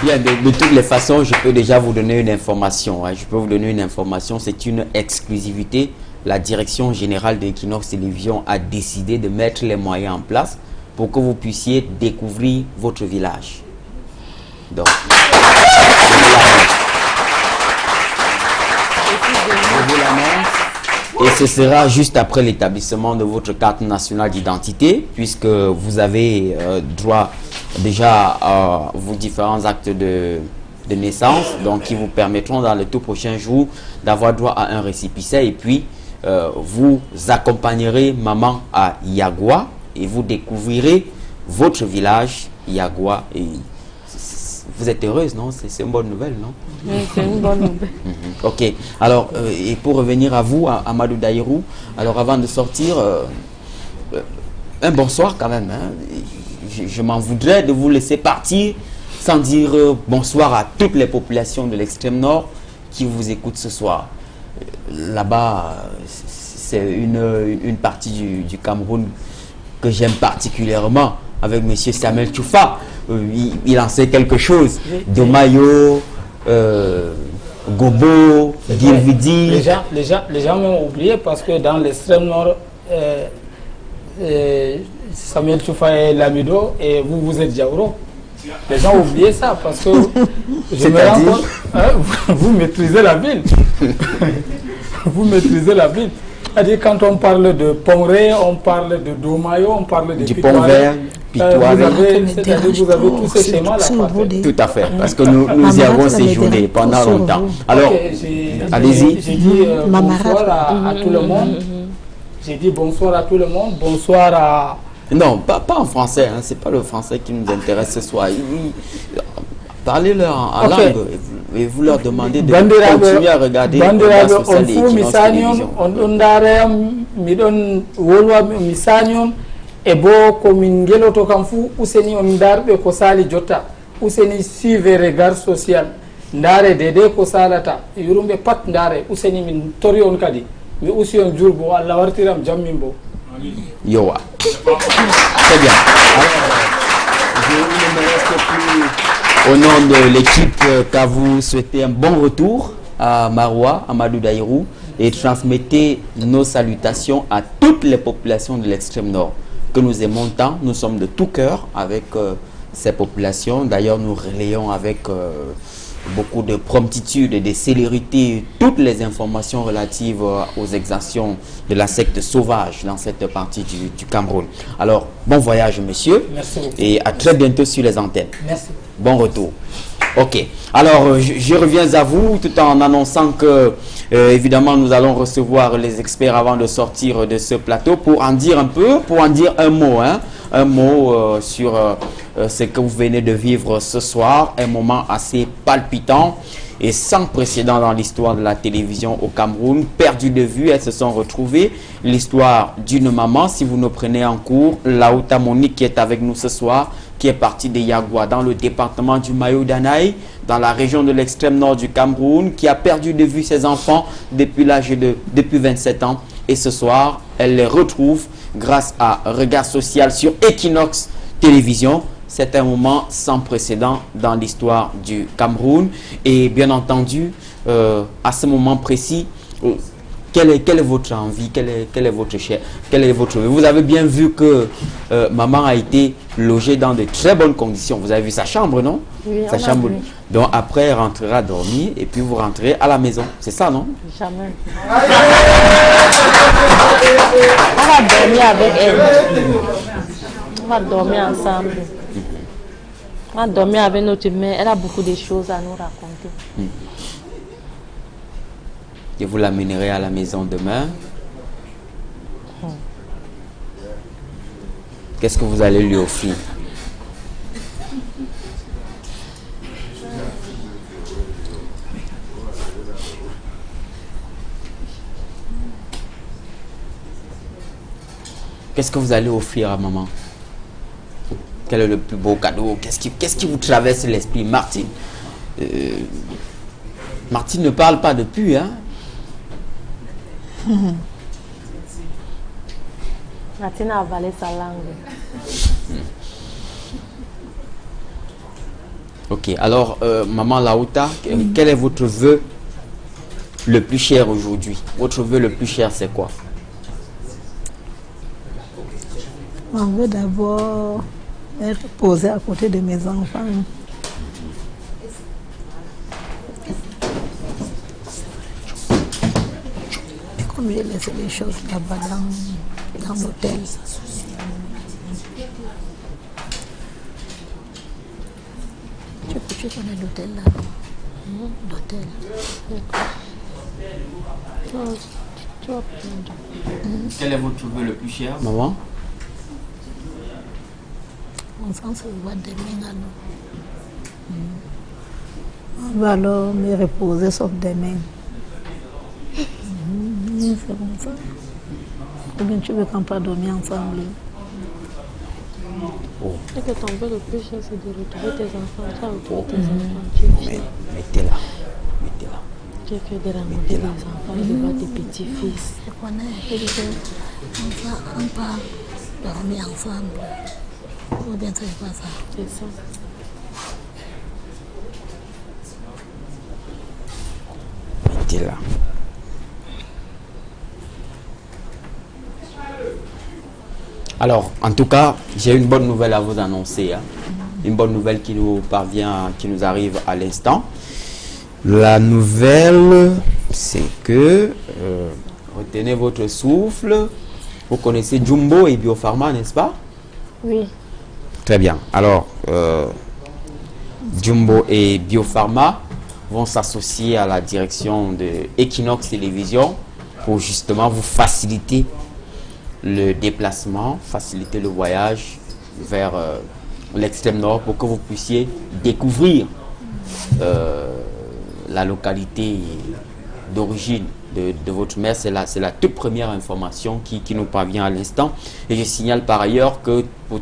Bien, de toutes les façons, je peux déjà vous donner une information. Je peux vous donner une information, c'est une exclusivité. La direction générale de Equinox Télévision a décidé de mettre les moyens en place pour que vous puissiez découvrir votre village. Donc, et ce sera juste après l'établissement de votre carte nationale d'identité, puisque vous avez droit déjà à vos différents actes de naissance, donc qui vous permettront dans le tout prochain jour d'avoir droit à un récépissé. Et puis, vous accompagnerez maman à Yagua et vous découvrirez votre village, Yagua. Et vous êtes heureuse, non? C'est une bonne nouvelle, non? Oui, c'est une bonne nouvelle. Ok. Alors, et pour revenir à vous, à Amadou Daïrou, alors avant de sortir, un bonsoir quand même. Hein. Je m'en voudrais de vous laisser partir sans dire bonsoir à toutes les populations de l'extrême nord qui vous écoutent ce soir. Là-bas, c'est une partie du Cameroun que j'aime particulièrement avec M. Samuel Tchoufa. Il en sait quelque chose. Domayo, Gobo, Guilvidi. Les gens m'ont oublié parce que dans l'extrême nord, Samuel Tchoufa est Lamido et vous êtes Diaouro. Les gens ont oublié ça parce que je me rends compte, vous maîtrisez la ville. Vous maîtrisez la ville. C'est-à-dire quand on parle de Pongré, on parle de Domayo, on parle de Pont-Vert, Pitoiré. Vous avez tous ces schémas là. Tout à fait, parce que nous y avons séjourné pendant longtemps. Alors, allez-y. J'ai dit bonsoir à tout le monde. J'ai dit bonsoir à tout le monde. Bonsoir à... Non, pas en français. Hein. C'est pas le français qui nous intéresse ce soir. Parlez-leur en langue et vous leur demandez de continuer à regarder la sociale et Equinox Télévision. Ebo ko min geloto kam fu useni on darbe ko sali jotta useni suive regard social ndare dede ko salata yurumbe pat ndare useni min tori on kadi mi usi on jurbo Allah wartiram jammimbo yowa. Très bien. Alors, je ne me reste plus au nom de l'équipe qu'à vous souhaiter un bon retour à Maroua, Amadou Daïrou, et transmettez nos salutations à toutes les populations de l'extrême nord que nous aimons tant. Nous sommes de tout cœur avec ces populations. D'ailleurs, nous relayons avec beaucoup de promptitude et de célérité toutes les informations relatives aux exactions de la secte sauvage dans cette partie du Cameroun. Alors, bon voyage, monsieur. Merci beaucoup. Et à très bientôt sur les antennes. Merci. Bon retour. Ok. Alors, je reviens à vous tout en annonçant que, évidemment, nous allons recevoir les experts avant de sortir de ce plateau pour en dire un peu, pour en dire un mot, hein, un mot sur ce que vous venez de vivre ce soir, un moment assez palpitant et sans précédent dans l'histoire de la télévision au Cameroun. Perdu de vue, elles se sont retrouvées. L'histoire d'une maman, si vous nous prenez en cours, Lauta Monique qui est avec nous ce soir, qui est partie de Yagua dans le département du Mayo-Danaï, dans la région de l'extrême nord du Cameroun, qui a perdu de vue ses enfants depuis 27 ans. Et ce soir, elle les retrouve grâce à Regard Social sur Equinox Télévision. C'est un moment sans précédent dans l'histoire du Cameroun. Et bien entendu, à ce moment précis, quelle est votre envie, quelle est votre chair, Vous avez bien vu que maman a été logée dans de très bonnes conditions. Vous avez vu sa chambre, non? Oui, sa chambre. Donc après, elle rentrera dormir et puis vous rentrez à la maison. C'est ça, non? Jamais. On va dormir avec elle. On va dormir ensemble. On va dormir avec notre mère. Elle a beaucoup de choses à nous raconter. Et vous l'amènerez à la maison demain. Qu'est-ce que vous allez lui offrir? Qu'est-ce que vous allez offrir à maman? Quel est le plus beau cadeau? Qu'est-ce qui vous traverse l'esprit, Martine? Martine ne parle pas depuis, hein? Martine a avalé sa langue. Ok, alors, maman Laouta, quel est votre vœu le plus cher aujourd'hui? Votre vœu le plus cher, c'est quoi? On veut d'abord être posé à côté de mes enfants. Et comme j'ai laissé les choses là-bas dans l'hôtel. Tu connais l'hôtel là? L'hôtel. Quel est votre vœu le plus cher, maman? On s'en se voit demain alors. On va alors me reposer sauf demain. C'est comme ça. Ou bien tu veux qu'on pas dormir ensemble? Et que ton vœu le plus cher, c'est de retrouver tes enfants. Tu as retrouvé tes enfants. Mettez-la. Mettez-la. Tu as fait de rencontrer les enfants et de voir tes petits-fils. Je connais. On part dormir ensemble. Ou bien c'est pas ça? C'est ça. Mettez-la. Alors, en tout cas, j'ai une bonne nouvelle à vous annoncer. Hein. Une bonne nouvelle qui nous parvient, qui nous arrive à l'instant. La nouvelle, c'est que, retenez votre souffle. Vous connaissez Jumbo et Biopharma, n'est-ce pas? Oui. Très bien. Alors, Jumbo et Biopharma vont s'associer à la direction de Equinox Télévision pour justement vous faciliter le déplacement, faciliter le voyage vers l'extrême nord pour que vous puissiez découvrir la localité d'origine de votre mère. C'est la toute première information qui nous parvient à l'instant. Et je signale par ailleurs que pour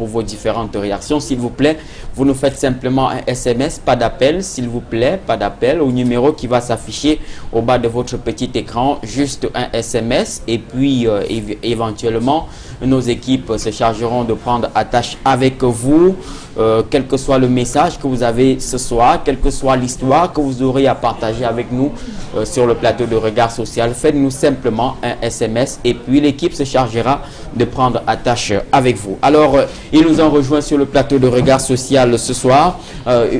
vos différentes réactions, s'il vous plaît, vous nous faites simplement un SMS, pas d'appel, s'il vous plaît, pas d'appel, au numéro qui va s'afficher au bas de votre petit écran, juste un SMS, et puis éventuellement, nos équipes se chargeront de prendre attache avec vous, quel que soit le message que vous avez ce soir, quelle que soit l'histoire que vous aurez à partager avec nous sur le plateau de Regard Social. Faites-nous simplement un SMS et puis l'équipe se chargera de prendre attache avec vous. Alors, ils nous ont rejoint sur le plateau de Regard Social ce soir.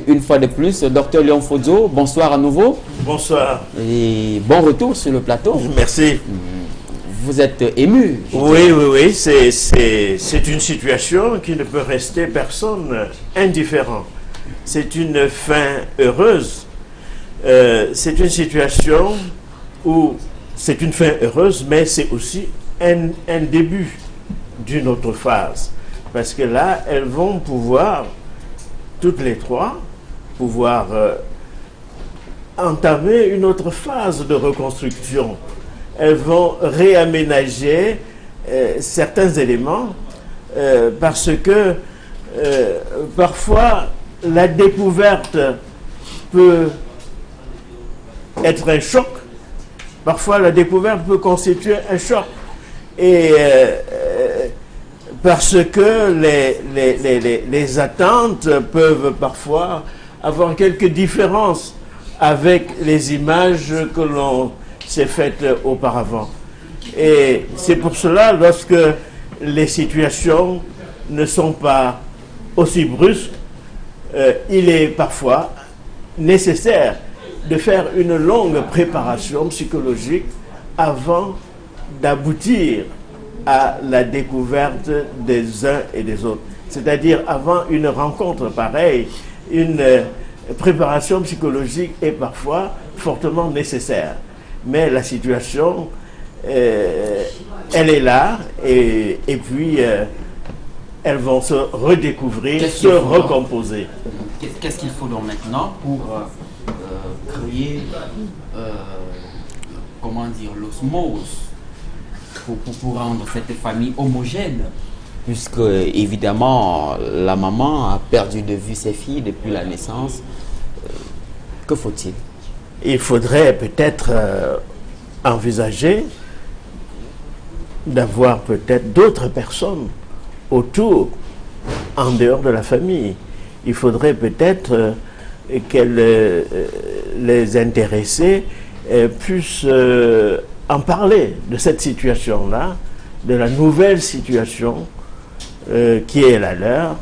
Une fois de plus, Dr Léon Fodzo, bonsoir à nouveau. Bonsoir. Et bon retour sur le plateau. Merci. Vous êtes ému. Oui. C'est une situation qui ne peut rester personne indifférent. C'est une fin heureuse. C'est une situation où c'est une fin heureuse, mais c'est aussi un début d'une autre phase. Parce que là, elles vont pouvoir, toutes les trois, entamer une autre phase de reconstruction. Elles vont réaménager certains éléments parce que parfois la découverte peut être un choc, parfois la découverte peut constituer un choc, et parce que les attentes peuvent parfois avoir quelques différences avec les images que l'on s'est faites auparavant. Et c'est pour cela, lorsque les situations ne sont pas aussi brusques, il est parfois nécessaire de faire une longue préparation psychologique avant d'aboutir à la découverte des uns et des autres. C'est-à-dire, avant une rencontre pareille, une préparation psychologique est parfois fortement nécessaire. Mais la situation, elle est là, et puis elles vont se redécouvrir, se recomposer. Qu'est-ce qu'il faut donc maintenant pour créer, comment dire, l'osmose pour rendre cette famille homogène? Puisque, évidemment, la maman a perdu de vue ses filles depuis la naissance. Que faut-il? Il faudrait peut-être envisager d'avoir peut-être d'autres personnes autour, en dehors de la famille. Il faudrait peut-être que les intéressés puissent en parler de cette situation-là, de la nouvelle situation qui est la leur.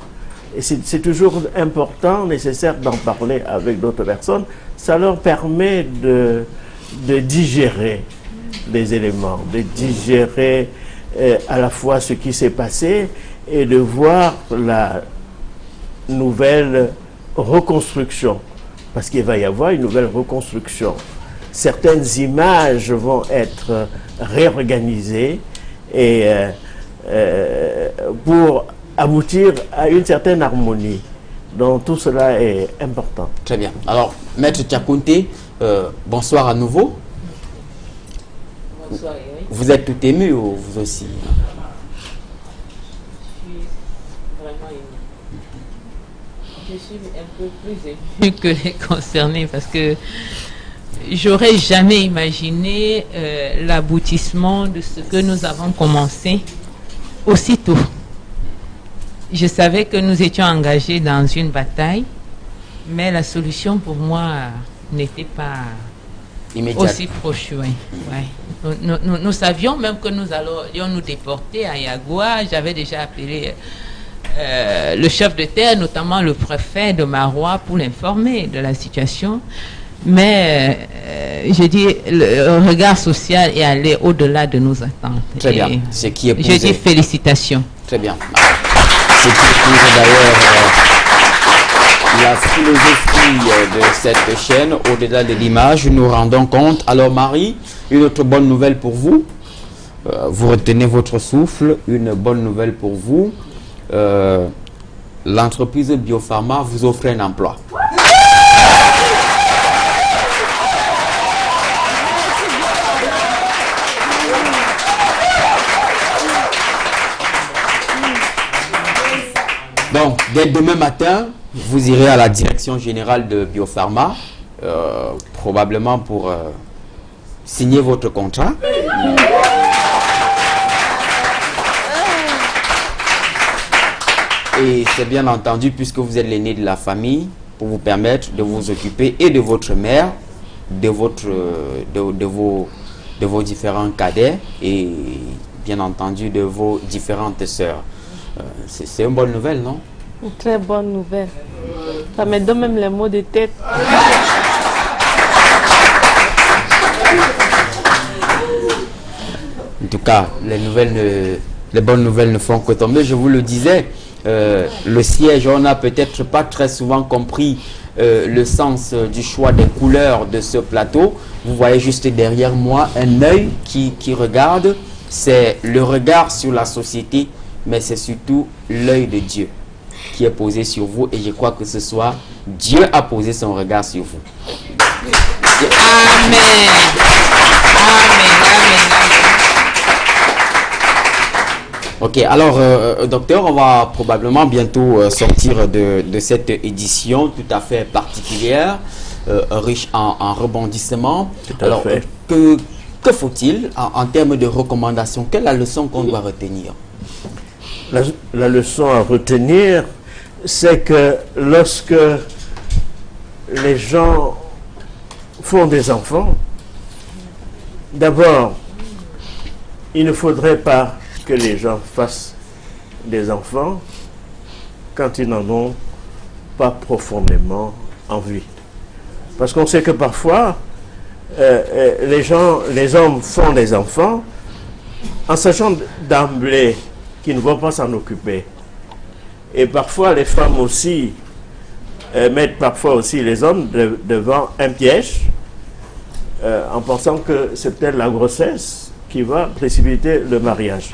Et c'est toujours important, nécessaire d'en parler avec d'autres personnes. Ça leur permet de digérer les éléments, de digérer à la fois ce qui s'est passé et de voir la nouvelle reconstruction. Parce qu'il va y avoir une nouvelle reconstruction. Certaines images vont être réorganisées et pour aboutir à une certaine harmonie. Donc tout cela est important. Très bien. Alors, Maître Tchakounté, bonsoir à nouveau. Bonsoir, oui. Vous êtes tout ému ou vous aussi? Je suis un peu plus émue que les concernés parce que j'aurais jamais imaginé l'aboutissement de ce que nous avons commencé aussitôt. Je savais que nous étions engagés dans une bataille, mais la solution pour moi n'était pas immédiate, aussi proche. Oui. Ouais. Nous savions même que nous allions nous déporter à Yagoua. J'avais déjà appelé le chef de terre, notamment le préfet de Marois, pour l'informer de la situation. Mais je dis, le regard social est allé au-delà de nos attentes. Très bien. Ce qui est posé. Je dis félicitations. Très bien. Ce qui est d'ailleurs la philosophie de cette chaîne, au-delà de l'image, nous rendons compte. Alors Marie, une autre bonne nouvelle pour vous. Vous retenez votre souffle. Une bonne nouvelle pour vous. L'entreprise Biopharma vous offre un emploi. Donc, dès demain matin, vous irez à la direction générale de Biopharma, probablement pour signer votre contrat. Et c'est bien entendu, puisque vous êtes l'aîné de la famille, pour vous permettre de vous occuper et de votre mère, de vos différents cadets et bien entendu de vos différentes sœurs. C'est une bonne nouvelle, non? Une très bonne nouvelle. Ça me donne même les mots de tête. En tout cas, les bonnes nouvelles ne font que tomber. Je vous le disais, le siège, on n'a peut-être pas très souvent compris le sens du choix des couleurs de ce plateau. Vous voyez juste derrière moi un œil qui regarde. C'est le regard sur la société, mais c'est surtout l'œil de Dieu qui est posé sur vous. Et je crois que ce soir, Dieu a posé son regard sur vous. Amen. Ok, alors, docteur, on va probablement bientôt sortir de cette édition tout à fait particulière, riche en rebondissements. Alors, que faut-il en termes de recommandations? Quelle est la leçon qu'on doit retenir? La leçon à retenir, c'est que lorsque les gens font des enfants, d'abord, il ne faudrait pas que les gens fassent des enfants quand ils n'en ont pas profondément envie. Parce qu'on sait que parfois, les hommes font des enfants en sachant d'emblée qu'ils ne vont pas s'en occuper. Et parfois, les femmes aussi mettent parfois aussi les hommes devant un piège en pensant que c'est peut-être la grossesse qui va précipiter le mariage.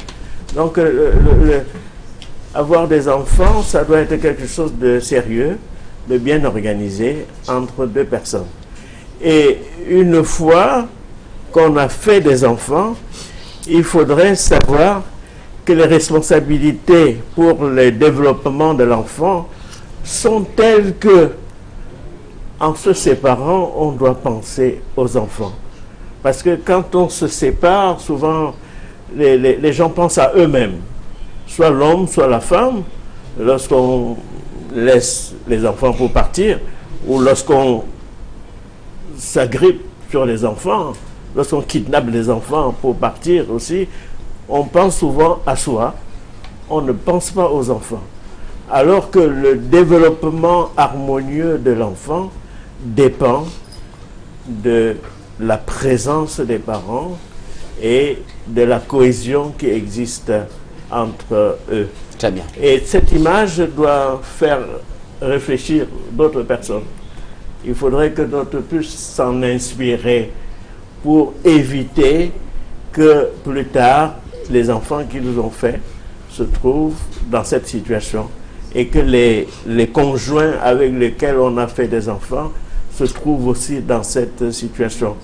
Donc, avoir des enfants, ça doit être quelque chose de sérieux, de bien organisé entre deux personnes. Et une fois qu'on a fait des enfants, il faudrait savoir que les responsabilités pour le développement de l'enfant sont telles que, en se séparant, on doit penser aux enfants. Parce que quand on se sépare, souvent, les gens pensent à eux-mêmes. Soit l'homme, soit la femme, lorsqu'on laisse les enfants pour partir, ou lorsqu'on s'agrippe sur les enfants, lorsqu'on kidnappe les enfants pour partir aussi, on pense souvent à soi, on ne pense pas aux enfants. Alors que le développement harmonieux de l'enfant dépend de la présence des parents et de la cohésion qui existe entre eux. Très bien. Et cette image doit faire réfléchir d'autres personnes. Il faudrait que d'autres puissent s'en inspirer pour éviter que plus tard, les enfants qui nous ont fait se trouvent dans cette situation et que les conjoints avec lesquels on a fait des enfants se trouvent aussi dans cette situation.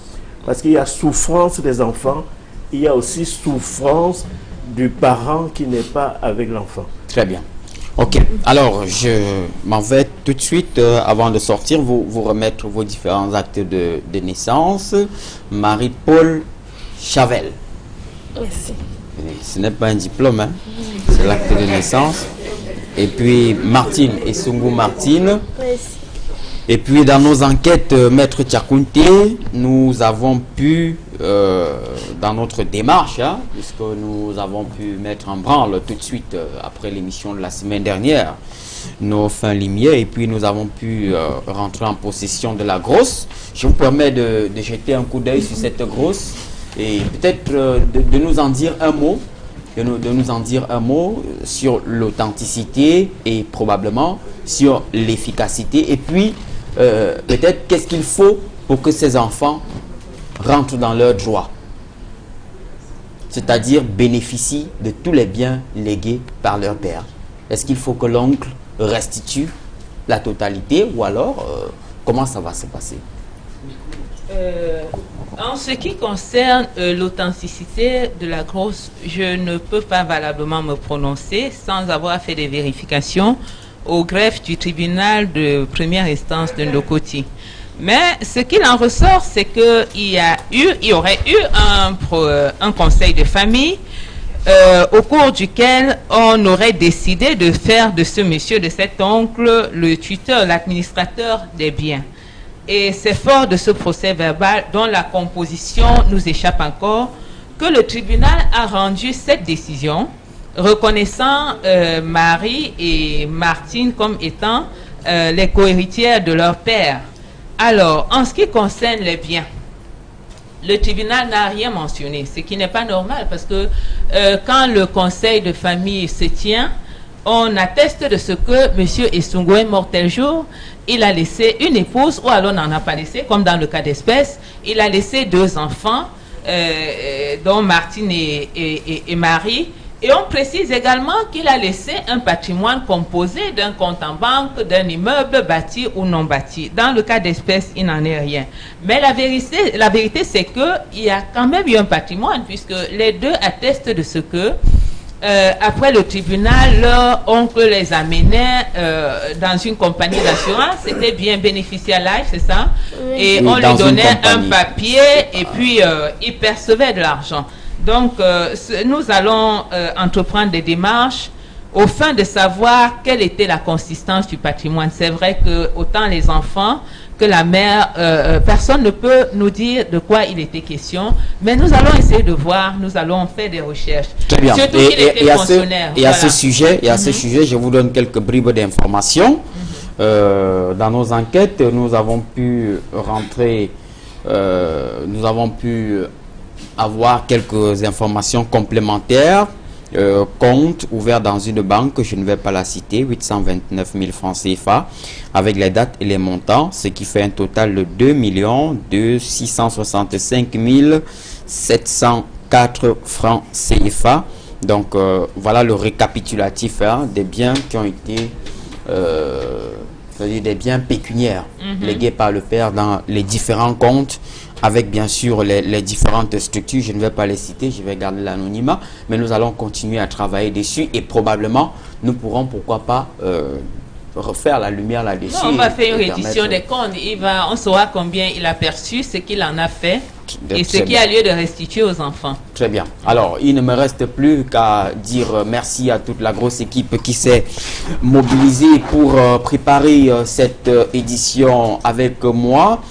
Parce qu'il y a souffrance des enfants, il y a aussi souffrance du parent qui n'est pas avec l'enfant. Très bien. Ok. Alors, je m'en vais tout de suite, avant de sortir, vous remettre vos différents actes de naissance. Marie-Paul Chavel. Merci. Ce n'est pas un diplôme, hein? C'est l'acte de naissance. Et puis, Martine et Sungu Martine. Merci. Et puis, dans nos enquêtes, Maître Tchakounté, nous avons pu, dans notre démarche, hein, puisque nous avons pu mettre en branle tout de suite, après l'émission de la semaine dernière, nos fins limiers, et puis nous avons pu rentrer en possession de la grosse. Je vous permets de jeter un coup d'œil sur cette grosse, et peut-être de nous en dire un mot, de nous en dire un mot sur l'authenticité et probablement sur l'efficacité, et puis peut-être qu'est-ce qu'il faut pour que ces enfants rentrent dans leur joie, c'est-à-dire bénéficient de tous les biens légués par leur père. Est-ce qu'il faut que l'oncle restitue la totalité ou alors comment ça va se passer? En ce qui concerne l'authenticité de la grosse, je ne peux pas valablement me prononcer sans avoir fait des vérifications au greffe du tribunal de première instance de Ndokoti. Mais ce qu'il en ressort, c'est qu'il y aurait eu un conseil de famille au cours duquel on aurait décidé de faire de ce monsieur, de cet oncle, le tuteur, l'administrateur des biens. Et c'est fort de ce procès verbal dont la composition nous échappe encore que le tribunal a rendu cette décision reconnaissant Marie et Martine comme étant les cohéritières de leur père. Alors, en ce qui concerne les biens, le tribunal n'a rien mentionné, ce qui n'est pas normal parce que quand le conseil de famille se tient, on atteste de ce que M. Essungu est mort tel jour, il a laissé une épouse, ou alors n'en a pas laissé, comme dans le cas d'espèce, il a laissé 2 enfants, dont Martine et Marie, et on précise également qu'il a laissé un patrimoine composé d'un compte en banque, d'un immeuble bâti ou non bâti. Dans le cas d'espèce, il n'en est rien. Mais la vérité c'est qu'il y a quand même eu un patrimoine, puisque les deux attestent de ce que, après le tribunal, leur oncle les amenait dans une compagnie d'assurance, c'était bien Beneficia Life, c'est ça? Oui. Et on lui donnait un papier et puis il percevait de l'argent. Donc, nous allons entreprendre des démarches au fin de savoir quelle était la consistance du patrimoine. C'est vrai que autant les enfants que la mère, personne ne peut nous dire de quoi il était question, mais nous allons essayer de voir, nous allons faire des recherches. Très bien. Surtout qu'il était fonctionnaire. Et à ce sujet, je vous donne quelques bribes d'informations. Dans nos enquêtes, nous avons pu rentrer, nous avons pu avoir quelques informations complémentaires. Compte ouvert dans une banque, je ne vais pas la citer, 829 000 francs CFA, avec les dates et les montants, ce qui fait un total de 2 665 704 francs CFA. Donc voilà le récapitulatif des biens qui ont été, c'est-à-dire des biens pécuniaires légués par le père dans les différents comptes avec bien sûr les différentes structures. Je ne vais pas les citer, je vais garder l'anonymat, mais nous allons continuer à travailler dessus et probablement nous pourrons, pourquoi pas, refaire la lumière là-dessus. On va faire une reddition des comptes. On saura combien il a perçu, ce qu'il en a fait et ce qui a lieu de restituer aux enfants. Très bien. Alors, il ne me reste plus qu'à dire merci à toute la grosse équipe qui s'est mobilisée pour préparer cette édition avec moi.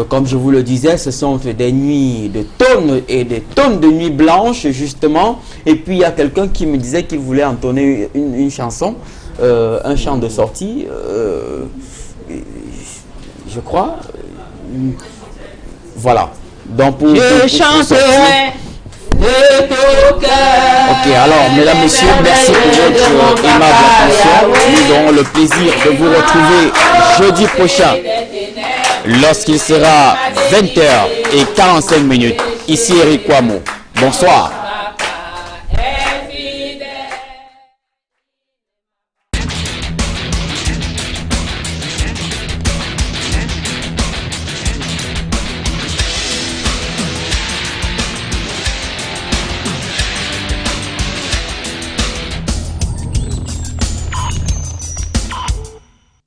Comme je vous le disais, ce sont des nuits de tonnes et des tonnes de nuits blanches, justement. Et puis, il y a quelqu'un qui me disait qu'il voulait entonner une chanson, un chant de sortie, je crois. Voilà. Donc je chanterai de tout cœur. Ok, alors, mesdames, messieurs, merci pour votre aimable attention. Nous aurons le plaisir de vous retrouver jeudi prochain, lorsqu'il sera 20h45. Ici Eric Kouamouo. Bonsoir.